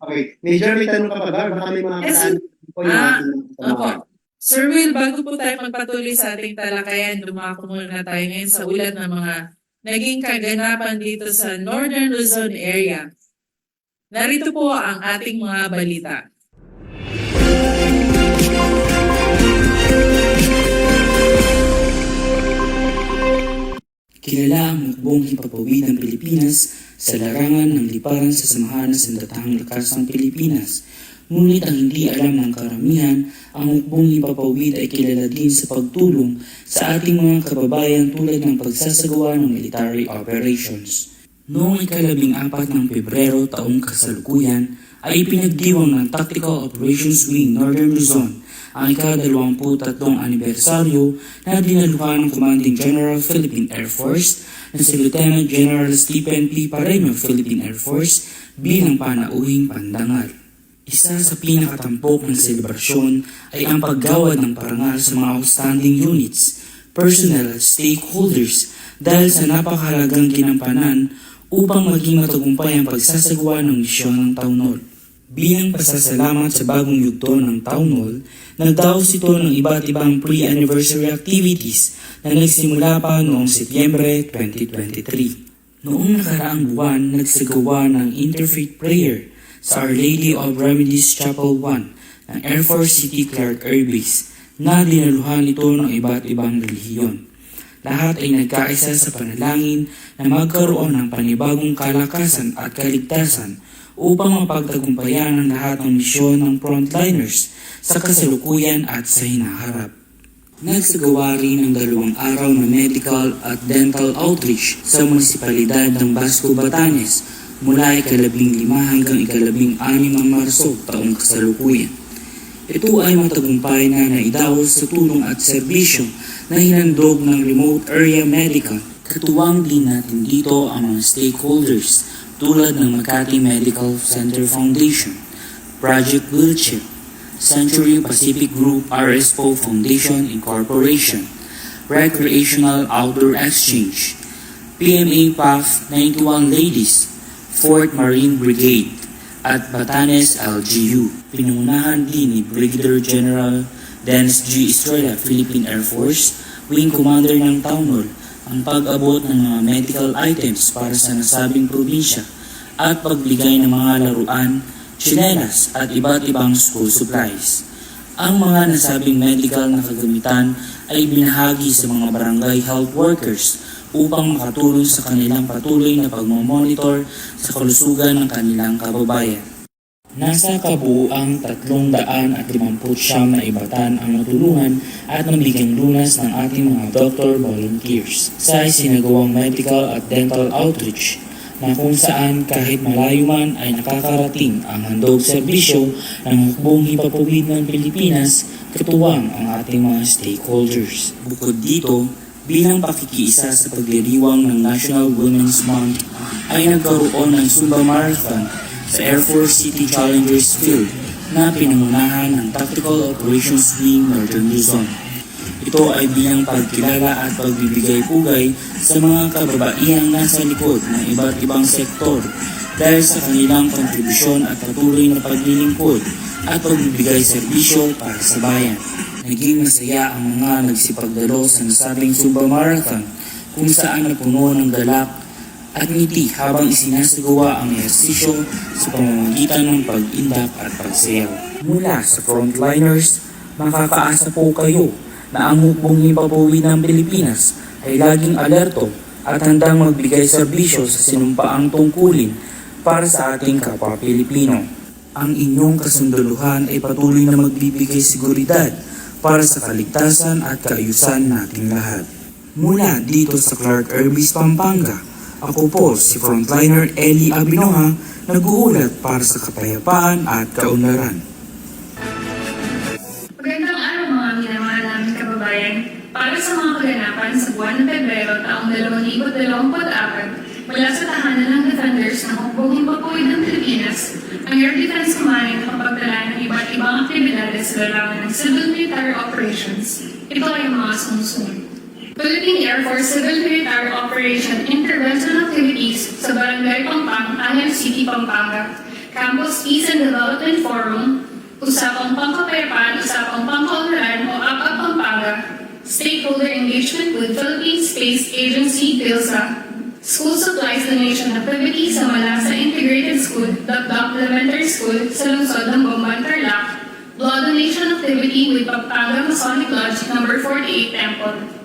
Okay. Major, may tanong ka pa ba? Baka may mga Yes, katanong po yung Opo. Sir Will, bago po tayo magpatuloy sa ating talakayan, dumako muna tayo ngayon sa ulat ng mga naging kaganapan dito sa Northern Luzon area. Narito po ang ating mga balita. Kilala ang hukbong himpapawid ng Pilipinas sa larangan ng liparan sa Samahan ng Sandatahang Lakas ng Pilipinas. Ngunit ang hindi alam ng karamihan, ang hukbong himpapawid ay kilala din sa pagtulong sa ating mga kababayan tulad ng pagsasagawa ng military operations. Noong ika-14 ng Pebrero taong kasalukuyan ay pinagdiwang ng Tactical Operations Wing Northern Luzon ang ika-23 anibersaryo na dinaluhan ng Commanding General Philippine Air Force na si Lieutenant General Stephen P. Pareño, Philippine Air Force bilang panauhing pandangal. Isa sa pinakatampok ng selebrasyon ay ang paggawad ng parangal sa mga outstanding units, personnel at stakeholders dahil sa napakahalagang ginampanan upang maging matagumpay ang pagsasagawa ng misyon ng Town Hall. Bilang pasasalamat sa bagong yugto ng Town Hall, nagdaos ito ng iba't ibang pre-anniversary activities na nagsimula pa noong Setyembre 2023. Noong nakaraang buwan, nagsagawa ng interfaith prayer sa Our Lady of Remedies Chapel 1 ng Air Force City Clark Air Base na dinaluhan ito ng iba't ibang relihiyon. Lahat ay nagkaisa sa panalangin na magkaroon ng panibagong kalakasan at kaligtasan upang mapagtagumpayan ang lahat ng misyon ng frontliners sa kasalukuyan at sa hinaharap. Nagsagawa rin ng 2 araw na medical at dental outreach sa munisipalidad ng Basco, Batanes mula ika-15 hanggang ika-16 ng Marso taong kasalukuyan. Ito ay matagumpay na naidaos sa tulong at serbisyo na hinandog ng Remote Area Medical. Katuwang din natin dito ang mga stakeholders tulad ng Makati Medical Center Foundation, Project Wheelchair, Century Pacific Group RSPO Foundation Incorporation, Recreational Outdoor Exchange, PMA PAF 91 Ladies, Fort Marine Brigade, at Batanes LGU. Pinungunahan din ni Brigadier General Dennis G. Estrella, Philippine Air Force, Wing Commander ng Town Hall, ang pag-abot ng mga medical items para sa nasabing probinsya at pagbigay ng mga laruan, tsinelas at iba't ibang school supplies. Ang mga nasabing medical na kagamitan ay binahagi sa mga barangay health workers upang makatulong sa kanilang patuloy na pagmamonitor sa kalusugan ng kanilang kababayan. Nasa kabuuang 359 na ibatan ang natulungan at nabigyang lunas ng ating mga doctor volunteers sa isinagawang medical at dental outreach. na kung saan kahit malayo man ay nakakarating ang handog serbisyo ng hukbong himpapawid ng Pilipinas katuwang ang ating mga stakeholders. Bukod dito, bilang pakikiisa sa pagliriwang ng National Women's Month ay nagkaroon ng Zumba Marathon sa Air Force City Challengers Field na pinangunahan ng Tactical Operations Wing Northern Luzon. Ito ay bilang pagkilala at pagbibigay-pugay sa mga kababaihang nasa likod ng iba't ibang sektor dahil sa kanilang kontribusyon at patuloy na paglilingkod at pagbibigay serbisyo para sa bayan. Naging masaya ang mga nagsipagdalo sa nasabing Zumba Marathon kung saan napuno ng galak at ngiti habang isinasagawa ang ehersisyo sa pamamagitan ng pag-indak at pagsayaw. Mula sa frontliners, makakaasa po kayo na ang hukbong himpapawid ng Pilipinas ay laging alerto at handang magbigay serbisyo sa sinumpaang tungkulin para sa ating kapwa Pilipino. Ang inyong kasunduluhan ay patuloy na magbibigay seguridad para sa kaligtasan at kaayusan nating lahat. Mula dito sa Clark Herbis, Pampanga, ako po si frontliner Eli Abinoha, nag-uulat para sa kapayapaan at kaunlaran. Magandang araw mga minamahal naming kababayan. Para sa mga kaganapan sa buwan ng Pebrero taong 2024, mula sa tahanan ng Defenders ng Hukbong Himpapawid ng Pilipinas, ang Air Defense Command ay nakapagtala ng iba't ibang aktibidades sa larangan ng civil military operations. Ito ay ang mga sumusunod. Philippine Air Force Civil Military Operation Intervention Activities sa Barangay Pampang, Angeles City, Pampanga, Campus Peace and Development Forum, Usapang Pangkapayapaan, Usapang Pangkaunlaran o APA Pampanga, Stakeholder Engagement with Philippine Space Agency, PhilSA, School Supplies Donation Activity sa Malasa Integrated School, Dakdak Elementary School sa lungsod ng Bomban, Tarlac, Blood Donation Activity with Pampanga Masonic Lodge No. 48 Temple.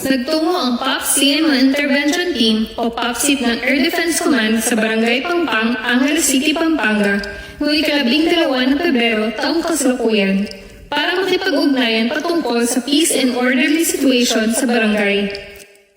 Nagtungo ang POPCM Intervention Team o POPCIT ng Air Defense Command sa Barangay Pampang, Angeles City, Pampanga, noong ika-12 ng Pebrero taong kasalukuyan para makipag-ugnayan patungkol sa peace and orderly situation sa barangay.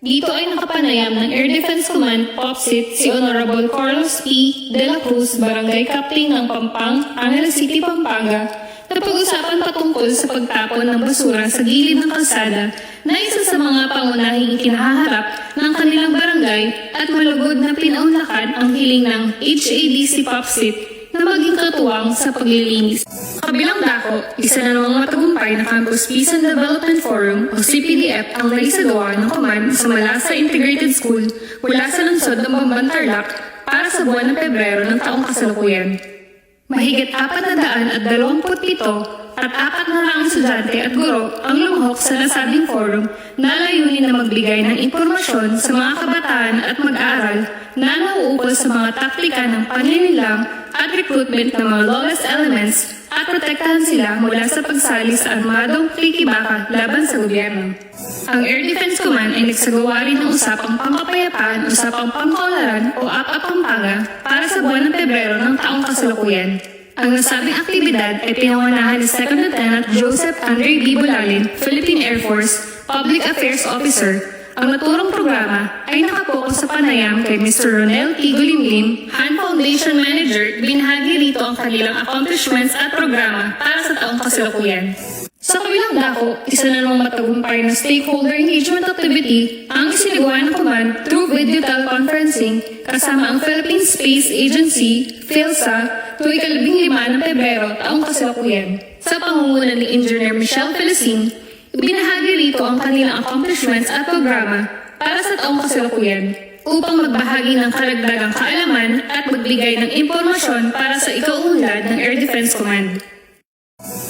Dito ay nakapanayam ng Air Defense Command POPCIT si Honorable Carlos P. De La Cruz, Barangay Captain ng Pampang, Angeles City, Pampanga, na pag-usapan patungkol sa pagtapon ng basura sa gilid ng kalsada na isa sa mga pangunahing ikinahaharap ng kanilang barangay at malugod na pinaunlakan ang hiling ng HADC POPCIT na maging katuwang sa paglilinis. Kabilang dako, isa na namang matagumpay na Campus Peace and Development Forum o CPDF ang naisagawa ng command sa Malasa Integrated School mula sa lungsod ng Bomban, Tarlac para sa buwan ng Pebrero ng taong kasalukuyan. Mahigit 427 at 400 estudyante at guro ang lumahok sa nasabing forum na layunin na magbigay ng impormasyon sa mga kabataan at mag-aaral na nauukol sa mga taktika ng panlililang at recruitment ng mga lawless elements at protektahan sila mula sa pagsali sa armadong kikibaka laban sa gobyerno. Ang Air Defense Command ay nagsagawa rin ng Usapang Pangkapayapaan, Usapang Pangkaunlaran o APA Pampanga para sa buwan ng Pebrero ng taong kasalukuyan. Ang nasabing aktibidad ay pinangunahan ni Second Lieutenant Joseph Andre B. Bulalin, Philippine Air Force Public Affairs Officer. Ang naturang programa ay nakapokus sa panayam kay Mr. Ronel T. Gulimlim, Han Foundation Manager. Binahagi rito ang kanilang accomplishments at programa para sa taong kasalukuyan. Sa kabilang dako, isa na namang matagumpay na stakeholder engagement activity ang isinagawa ng command through video teleconferencing kasama ang Philippine Space Agency, PhilSA, noong ika-15 ng Pebrero taong kasalukuyan. Sa pangunguna ni Engineer Michelle Felicin, ibinahagi rito ang kanilang accomplishments at programa para sa taong kasalukuyan upang magbahagi ng karagdagang kaalaman at magbigay ng impormasyon para sa ikaunlad ng Air Defense Command.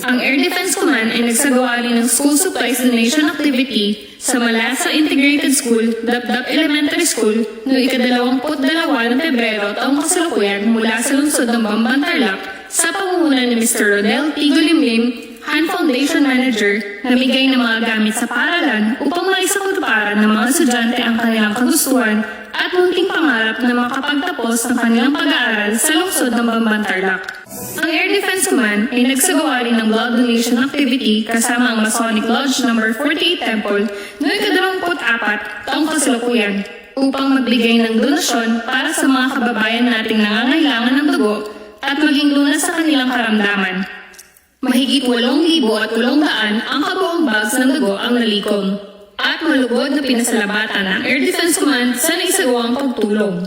Ang Air Defense Command ay nagsagawa rin ng School Supplies Donation Activity sa Malasa Integrated School, Dakdak Elementary School, noong ika-22 ng Pebrero taong kasalukuyan mula sa lungsod ng Bomban, Tarlac, sa pangunguna ni Mr. Rodel T. Gulimlim, Han Foundation Manager, namigay ng mga gamit sa paaralan upang maisakutuparan ng mga estudyante ang kanilang kagustuhan at munting pangarap na makapagtapos ng kanilang pag-aaral sa lungsod ng Bomban, Tarlac. Ang Air Defense Command ay nagsagawa rin ng blood donation activity kasama ang Masonic Lodge No. 48 Temple noong ika-24 taong kasalukuyan upang magbigay ng donasyon para sa mga kababayan nating nangangailangan ng dugo at maging lunas sa kanilang karamdaman. Mahigit 8,800 ang kabuang bags ng dugo ang nalikom at malugod na pinasalamatan ng Air Defense Command sa naisagawang pagtulong.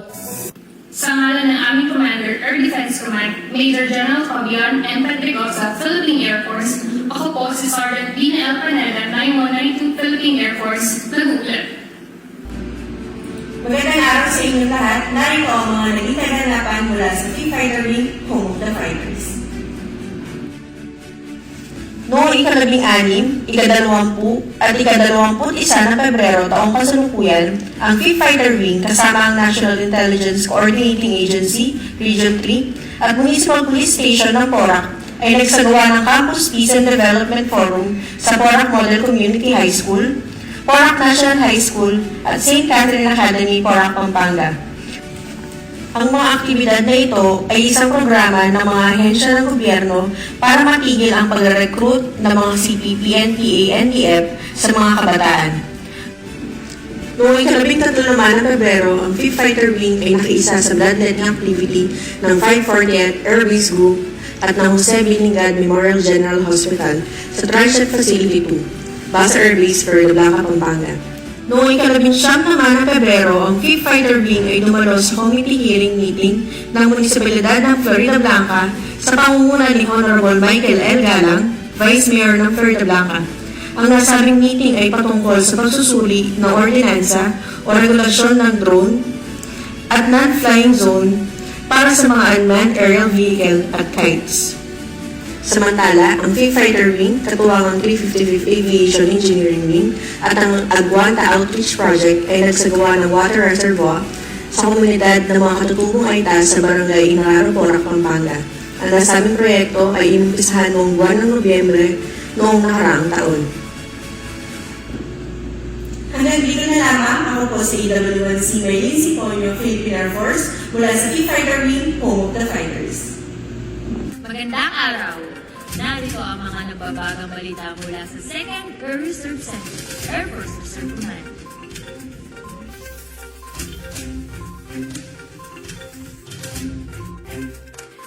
Sa ngalan ng aming Commander, Air Defense Command, Major General Fabian M. Pedregosa, Philippine Air Force, ako po si Sergeant Dina L. Pineda, 9192 Philippine Air Force, nag-uulat. Magandang araw sa inyong lahat. Narito ang mga naging kaganapan mula sa Free Fighter Wing, Home of the Fighters. Noong ika-16, ika-20 at ika-21 ng Pebrero taong kasalukuyan, ang Free Fighter Wing kasama ang National Intelligence Coordinating Agency, Region 3, at Municipal Police Station ng Porac ay nagsagawa ng Campus Peace and Development Forum sa Porac Model Community High School, Porac National High School at St. Catherine Academy, Porac, Pampanga. Ang mga aktibidad na ito ay isang programa ng mga ahensya ng gobyerno para matigil ang pag-recruit ng mga CPP, NPA, NDF sa mga kabataan. Noong ika-13 naman ng Pebrero, ang 5th Fighter Wing ay nakiisa sa bloodletting activity ng 540th Air Base Group at ng Jose Binigad Memorial General Hospital sa Transit Facility 2, Basa Air Base, Florida Blanca, Pampanga. Noong ika-19 naman ng Pebrero, ang 5th Fighter Wing ay dumalo sa committee hearing meeting ng Munisipalidad ng Florida Blanca sa pangunguna ni Honorable Michael L. Galang, Vice Mayor ng Florida Blanca. Ang nasabing meeting ay patungkol sa pagsusuri ng ordinansa o regulasyon ng drone at non-flying zone para sa mga unmanned aerial vehicle at kites. Samantala, ang 5th Fighter Wing, katuwang ang 355th Aviation Engineering Wing at ang Aguanta Outreach Project ay nagsagawa ng water reservoir sa komunidad ng mga katutubong Aita sa Barangay Inararo, Porac, Pampanga. Ang nasabing proyekto ay inumpisahan noong buwan ng Nobyembre noong nakaraang taon. Hanggang dito na lamang, ako po si AW1C Maylin Siponyo, Philippine Air Force, mula sa 5th Fighter Wing, Home of the Fighters. Magandang araw! Narito ang mga nababagang balita mula sa 2nd Air Reserve Center, Air Force Reserve Command.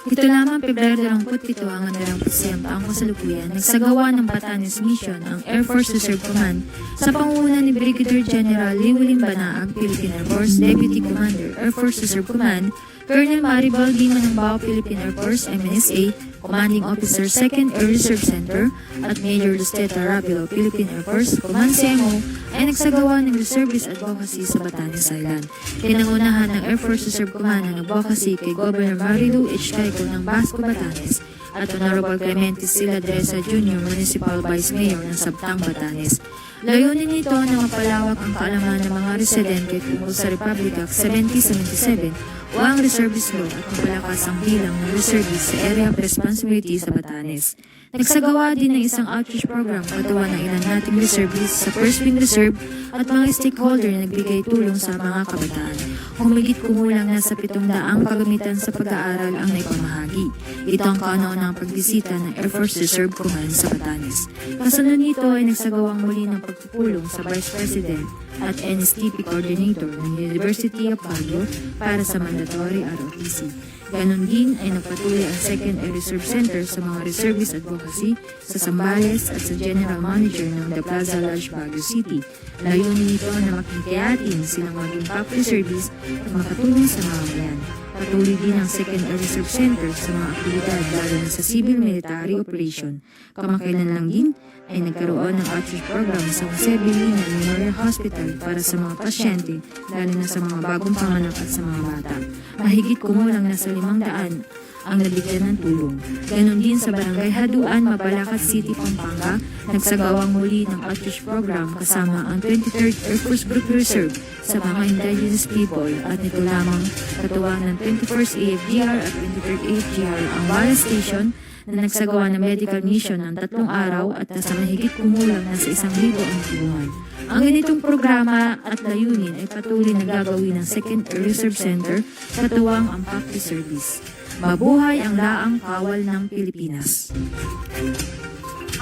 Ito lamang Pebrero 27 hanggang 27 taong kasalukuyan, nagsagawa ng Batanes Mission ang Air Force Reserve Command sa pangunguna ni Brigadier General Llewellyn Banaag, Philippine Air Force Deputy Commander, Air Force Reserve Command, Colonel Maribel D. Manambao, Philippine Air Force, MNSA, Commanding Officer 2nd Air Reserve Center, at Major Lusteta Rabilo, Philippine Air Force, Command CMO, ay nagsagawa ng reservist advocacy sa Batanes Island. Pinangunahan ng Air Force Reserve Command ang advocacy kay Governor Marilu H. Caico ng Basco, Batanes, at Honorable Clemente Sila Dresa Jr., Municipal Vice Mayor ng Sabtang, Batanes. Layunin nito na mapalawak ang kaalaman ng mga residente tungkol sa Republic Act 1777 o ang Reservist Law at mapalakas ang bilang ng reservist sa Area of Responsibility sa Batanes. Nagsagawa din ng isang outreach program katuwa ng ilan nating reservists sa First Wing Reserve at mga stakeholder na nagbigay tulong sa mga kabataan. Humigit kumulang nasa 700 kagamitan sa pag-aaral ang naipamahagi. Ito ang kauna-unang pagbisita ng Air Force Reserve Command sa Batanes. Kasunod nito ay nagsagawang muli ng pagpupulong sa Vice President at NSTP Coordinator ng University of Baguio para sa mandatory ROTC. Ganon din ay nagpatuloy ang 2nd Air Reserve Center sa mga reservist advocacy sa Zambales at sa General Manager ng The Plaza Lodge, Baguio City. Layunin nito na makikayatin silang maging top reservist at makatulong sa mga bayan. Patuloy din ang 2nd Air Reserve Center sa mga aktibidad lalo na sa civil-military operation. Kamakailan lang din ay nagkaroon ng outreach program sa Jose Binigad Memorial Hospital para sa mga pasyente, lalo na sa mga bagong panganak at sa mga bata. Mahigit kumulang nasa 500 ang nabigyan ng tulong. Ganon din sa Barangay Haduan, Mabalacat City, Pampanga, nagsagawang muli ng outreach program kasama ang 23rd Air Force Group Reserve sa mga indigenous people at nito lamang katuwang ng 21st AFGR at 23rd AFGR ang Wallace Station na nagsagawa ng medical mission ng 3 araw at sa mahigit kumulang nasa 1,000 ang tulungan. Ang ganitong programa at layunin ay patuloy na gagawin ng 2nd Air Reserve Center katuwang ang PACT Service. Mabuhay ang laang kawal ng Pilipinas.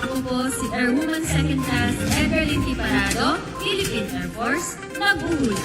Ako po si Airwoman 2nd Class Everlyn T. Parado, Philippine Air Force, nag-uulat.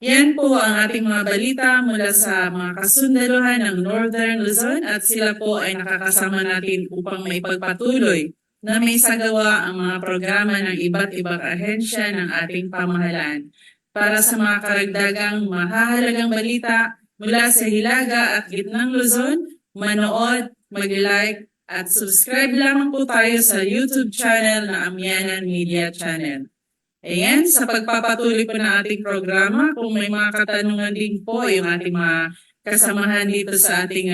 Yan po ang ating mga balita mula sa mga kasundaluhan ng Northern Luzon at sila po ay nakakasama natin upang maipagpatuloy na may sagawa ang mga programa ng iba't ibang ahensya ng ating pamahalaan. Para sa mga karagdagang mahahalagang balita mula sa Hilaga at Gitnang Luzon, manood, mag-like at subscribe lamang po tayo sa YouTube channel na Amyanan Media Channel. Ayan, sa pagpapatuloy po ng ating programa, kung may mga katanungan din po yung ating mga kasamahan dito sa ating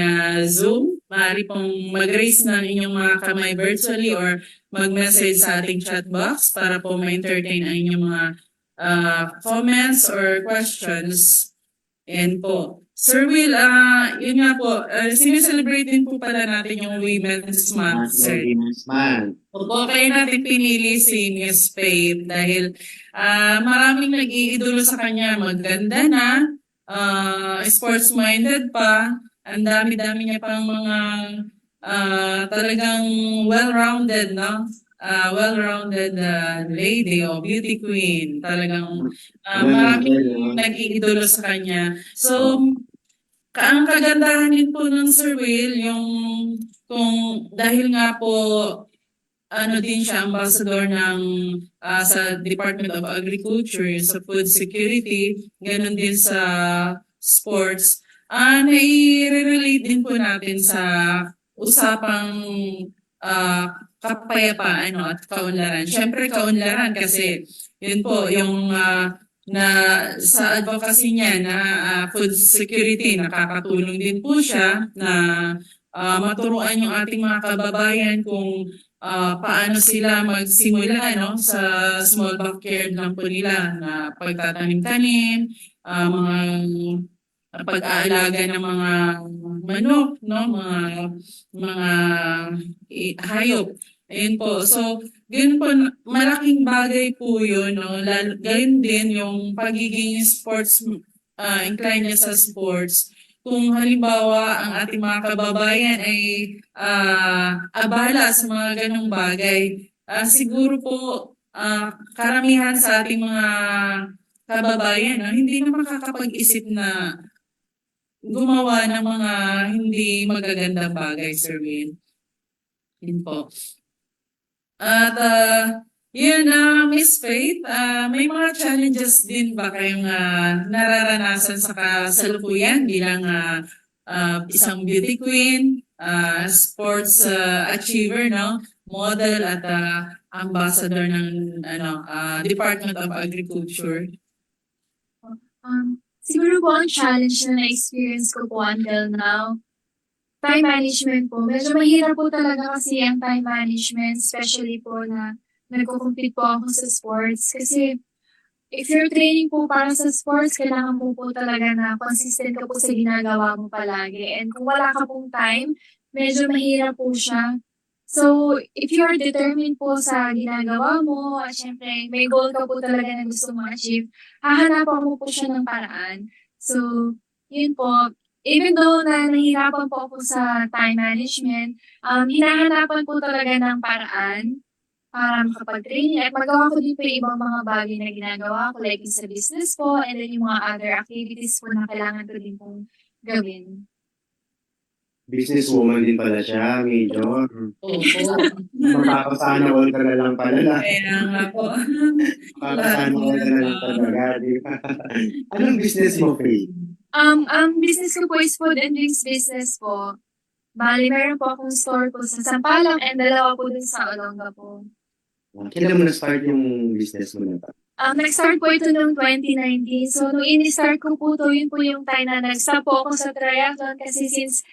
Zoom, maaari pong mag-raise ng inyong mga kamay virtually or mag-message sa ating chat box para po ma-entertain ang inyong mga comments or questions. Ayan po. Sir Will, yun nga po, sineselebrate din po pala natin yung Women's Month, sir. Women's Month. Opo, kaya natin pinili si Miss Faith dahil maraming nag-iidolo sa kanya. Maganda na, sports-minded pa, ang dami-dami niya pang mga talagang well-rounded, no? Well-rounded lady o beauty queen. Talagang maraming nag-iidolo sa kanya. So, ang kagandahan din po ng Sir Will, yung kung dahil nga po din siya ambassador ng sa Department of Agriculture, sa food security, ganun din sa sports. Nai-relate din po natin sa usapang kapayapaan at kaunlaran. Siyempre kaunlaran kasi yun po yung na sa advocacy niya na food security, nakakatulong din po siya na maturuan yung ating mga kababayan kung paano sila magsimula sa small backyard lang po nila na pagtatanim-tanim, mga pag-aalaga ng mga manok, mga hayop. Ayun po. So, ganun po, malaking bagay po yun, no? Ganun din yung pagiging sports, incline niya sa sports. Kung halimbawa, ang ating mga kababayan ay abala sa mga ganung bagay, siguro po, karamihan sa ating mga kababayan, hindi na makakapag-isip na gumawa ng mga hindi magagandang bagay, Sir Will. Yun po. At yun, Miss Faith, may mga challenges din ba kayong nararanasan sa kasalukuyan bilang isang beauty queen, sports achiever, no? Model at ambassador ng Department of Agriculture? Siguro po ang challenge na na-experience ko po until now, time management po. Medyo mahirap po talaga kasi ang time management, especially po na nagko-compete po ako sa sports. Kasi if you're training po para sa sports, kailangan mo po talaga na consistent ka po sa ginagawa mo palagi. And kung wala ka pong time, medyo mahirap po siya. So, if you're determined po sa ginagawa mo, at syempre may goal ka po talaga na gusto mo achieve, hahanapan mo po siya ng paraan. So, yun po. Even though na nahihirapan po ako sa time management, hinahanapan po talaga ng paraan para makapag-training at magawa ko din po yung ibang mga bagay na ginagawa ko, like sa business po, and then yung mga other activities po na kailangan ko din pong gawin. Businesswoman din pala siya, Major. Opo. Mapapasana all ka na lang pala. Kaya nga po. Mapapasana all ka na lang talaga, di ba? Anong business mo, Faith? Ang business ko po is food and drinks business po. Bali, meron po akong store po sa Sampaloc and dalawa po dun sa Olonga po. Kailan mo na-start yung business mo na ito? Nag-start po ito noong 2019. So, nung in-start ko po ito, yun po yung time na nag-stop po ako sa triathlon kasi since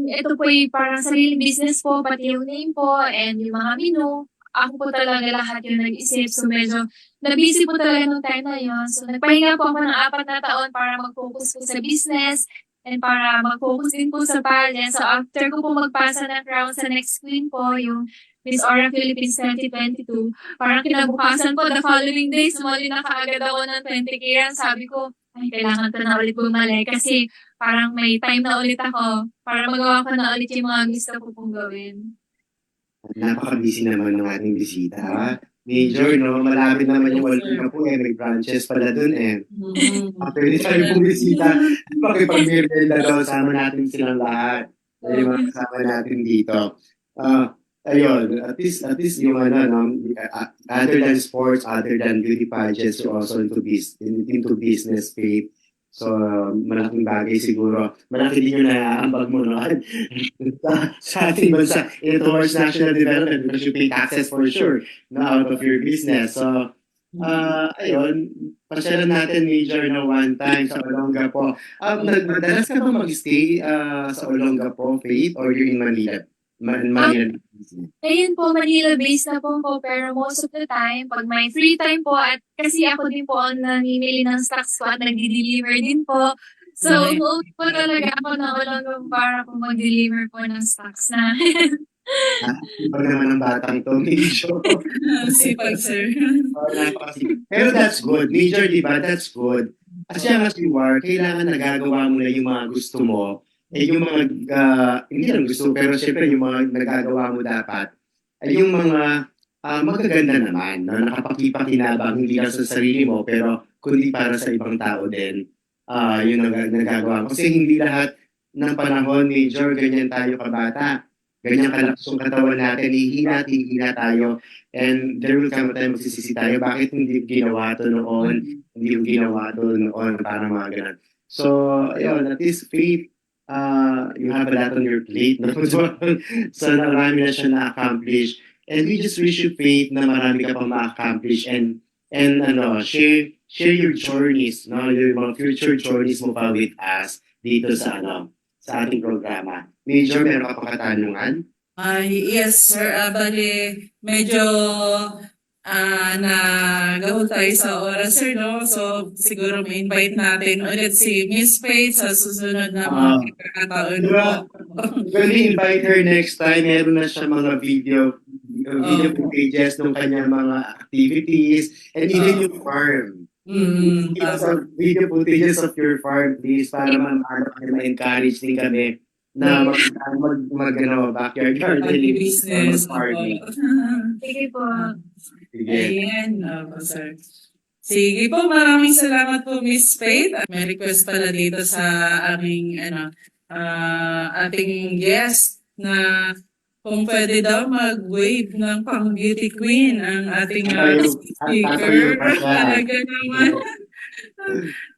ito po yung parang sariling business po, pati yung name po and yung mga menu, ako po talaga lahat yung nag-isip. So, medyo na-busy po talaga nung time na yun. So, nagpahinga po ako ng 4 na taon para mag-focus po sa business and para mag-focus din po sa pageant. So, after ko po magpasa ng crown sa next queen po, yung Miss Aura Philippines 2022, parang kinabukasan po, the following day, sumali na kaagad ako ng 20K. Sabi ko, ay, kailangan ko na ulit bumalik kasi parang may time na ulit ako para magawa ko na ulit yung mga gusto ko pong gawin. Napaka-busy naman ng ating bisita. Major, no? Malapit naman yung Olongapo eh. May branches pala dun eh. Pwede tayo bumisita. Makipag-merienda daw, sama natin silang lahat. Yung mga kasama natin dito. Ayun, at least yung ano, no, other than sports, other than beauty pageants, you're also into business, Faith. So, malaking bagay siguro. Malaki din yung naaambag mo, no? sa ating bansa, towards national development, because you pay taxes for sure, no, out of your business. So, ayun, pasyalan natin, Major, na one time sa Olongapo. Madalas ka ba mag-stay sa Olongapo, Faith, or you're in Manila? Manila. Ayun po, Manila-based na po ako, pero most of the time, pag may free time po, at kasi ako din po ang namimili ng stocks ko at nag-deliver din po. So, umuwi po talaga ako ng Olongapo para po mag-deliver po ng stocks na. Pag naman ang batang to, Major. Sipag, sir. Pero that's good. Major, di ba? That's good. As young as you are, kailangan nagagawa mo na yung mga gusto mo. Yung mga, hindi lang gusto, pero syempre yung mga nagagawa mo dapat, ay yung mga magaganda naman, no? Nakapakipakinabang, hindi lang sa sarili mo, pero kundi para sa ibang tao din, yung nagagawa mo. Kasi hindi lahat ng panahon, Major, ganyan tayo kabata. Ganyan kalakas yung katawan natin, hihina tayo, and there will come a time magsisisi tayo, bakit hindi ginawa to noon, hindi yung ginawa to noon, parang mga ganun. So, ayun, at least Faith, you have a lot on your plate, no? So, marami na siya na-accomplish, and we just wish you, Faith, na marami ka pang ma-accomplish, and share your journeys, no? Yung mga future journeys mo pa with us dito sa ating programa. Major, meron ka pang katanungan? Yes, sir. Bali, medyo nagahol tayo sa oras, sir, no? So, siguro may invite natin ulit si Miss Faith sa susunod na mga pagkakataon. When we invite her next time, meron na siya mga video footages ng kanyang mga activities, and even yung farm. Give us some video footages of your farm, please, para ma-encourage din kami na backyard gardening, business. farming. Sige po. Sige. Ayan, sir. Sige po, maraming salamat po, Miss Faith. May request pala dito sa aming ating guest na kung pwede daw mag-wave ng pang beauty queen ang ating speaker. Talaga naman.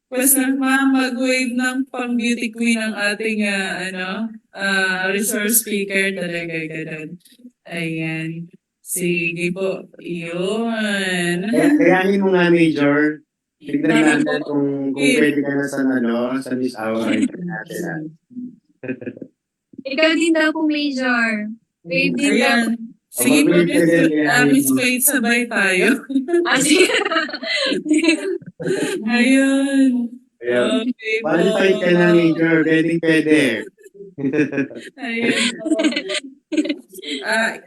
Pwes na mag-wave ng pang beauty queen ang ating resource speaker. Talaga ganun. Ayan. Sige po. Yun. Kayahin mo nga, Major. Tignan natin kung pwede ka na sa Miss Hour natin. Ikaw din daw po, Major. Wave din daw. Sige po, Miss Faith, sabay tayo. Sige. Ayun. Okay po. Qualified ka na, Major. Pwede. Ayun po.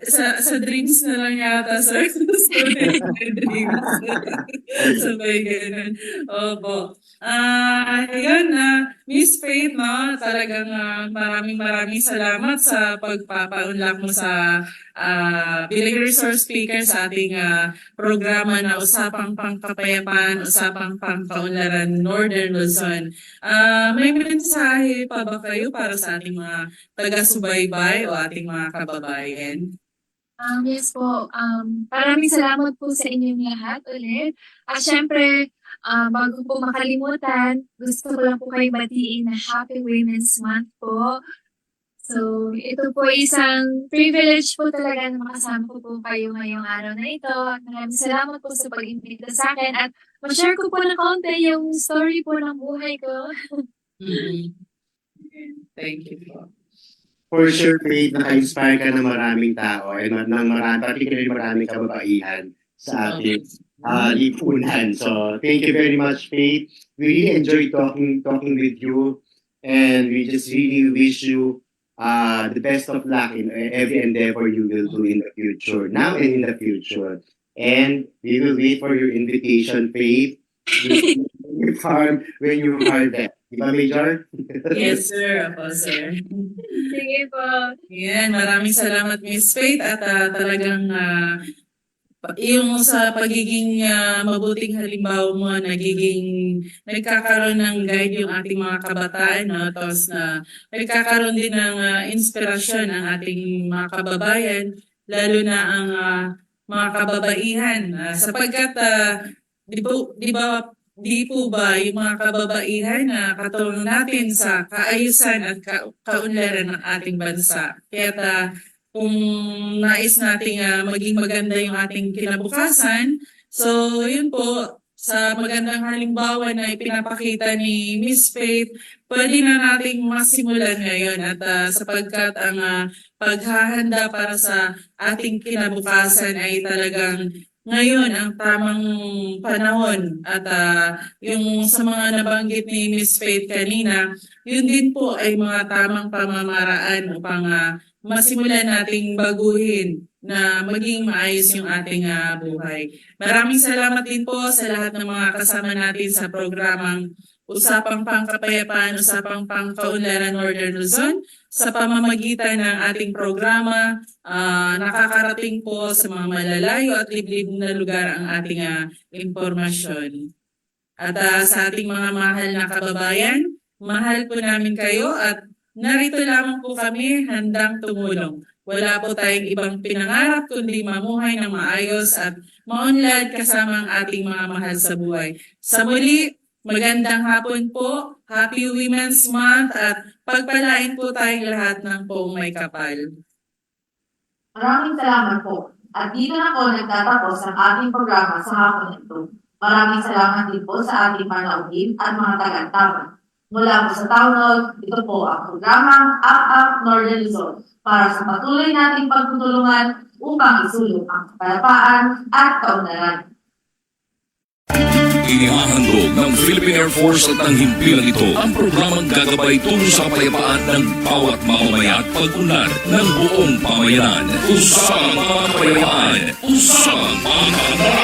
Sa dreams na lang yata, sir. Student dreams. Sabay ganun. Opo. Ayun, Miss Faith, no, talagang maraming salamat sa pagpapaunlak mo sa bilang resource speaker sa ating programa na Usapang Pangkapayapaan, Usapang Pangkaunlaran, Northern Luzon. May mensahe pa ba kayo para sa ating mga taga-subaybay o ating mga kababayan? Yes po. Maraming salamat po sa inyong lahat ulit. At syempre, bago po makalimutan, gusto ko lang po kayo batiin na Happy Women's Month po. So, ito po isang privilege po talaga na makasama ko po kayo ngayong araw na ito. Maraming salamat po sa pag-imbita sa akin at ma-share ko po ng kaunti yung story po ng buhay ko. Thank you po. For sure, Faith, naka-inspire ka ng maraming tao and particularly maraming kababaihan sa ating lipunan. So, thank you very much, Faith. We really enjoyed talking with you, and we just really wish you the best of luck in every endeavor you will do in the future, now and in the future. And we will wait for your invitation, Faith, to your farm when you harvest. Di ba, Major? Yes, sir. Apo, sir. Sige po. Yan, maraming salamat, Miss Faith. At talagang yung sa pagiging mabuting halimbawa mo, nagkakaroon ng guide yung ating mga kabataan, no? Tapos nagkakaroon din ng inspirasyon ang ating mga kababayan, lalo na ang mga kababaihan, sapagkat di po ba yung mga kababaihan na katulong natin sa kaayusan at kaunlaran ng ating bansa. Kaya kung nais nating maging maganda yung ating kinabukasan, so yun po, sa magandang halimbawa na ipinapakita ni Miss Faith, pwede na nating masimulan ngayon at sapagkat ang paghahanda para sa ating kinabukasan ay talagang ngayon ang tamang panahon at yung sa mga nabanggit ni Miss Faith kanina, yun din po ay mga tamang pamamaraan upang masimulan nating baguhin na maging maayos yung ating buhay. Maraming salamat din po sa lahat ng mga kasama natin sa programang Usapang Pangkapayapaan, Usapang Pangkaunlaran Northern Luzon. Sa pamamagitan ng ating programa, nakakarating po sa mga malalayo at liblib na lugar ang ating impormasyon. At sa ating mga mahal na kababayan, mahal po namin kayo at narito lamang po kami handang tumulong. Wala po tayong ibang pinangarap kundi mamuhay ng maayos at maunlad kasama ang ating mga mahal sa buhay. Sa muli, magandang hapon po, Happy Women's Month at pagpalain po tayong lahat ng poong may kapal. Maraming salamat po. At dito na po nagtatapos ang ating programa sa hapon ito. Maraming salamat din po sa ating manaugin at mga taga-taban. Mula po sa Town Hall, ito po ang programang Up Northern Luzon para sa patuloy nating pagtutulungan upang isulong ang kapayapaan at kaunlaran. Inihahandog ng Philippine Air Force at ng himpilang ito ang programang gagabay tungo sa kapayapaan ng bawat mamamayan at pag-unlad ng buong pamayanan. Usapang Pangkapayapaan, Usapang Pangkapayapaan.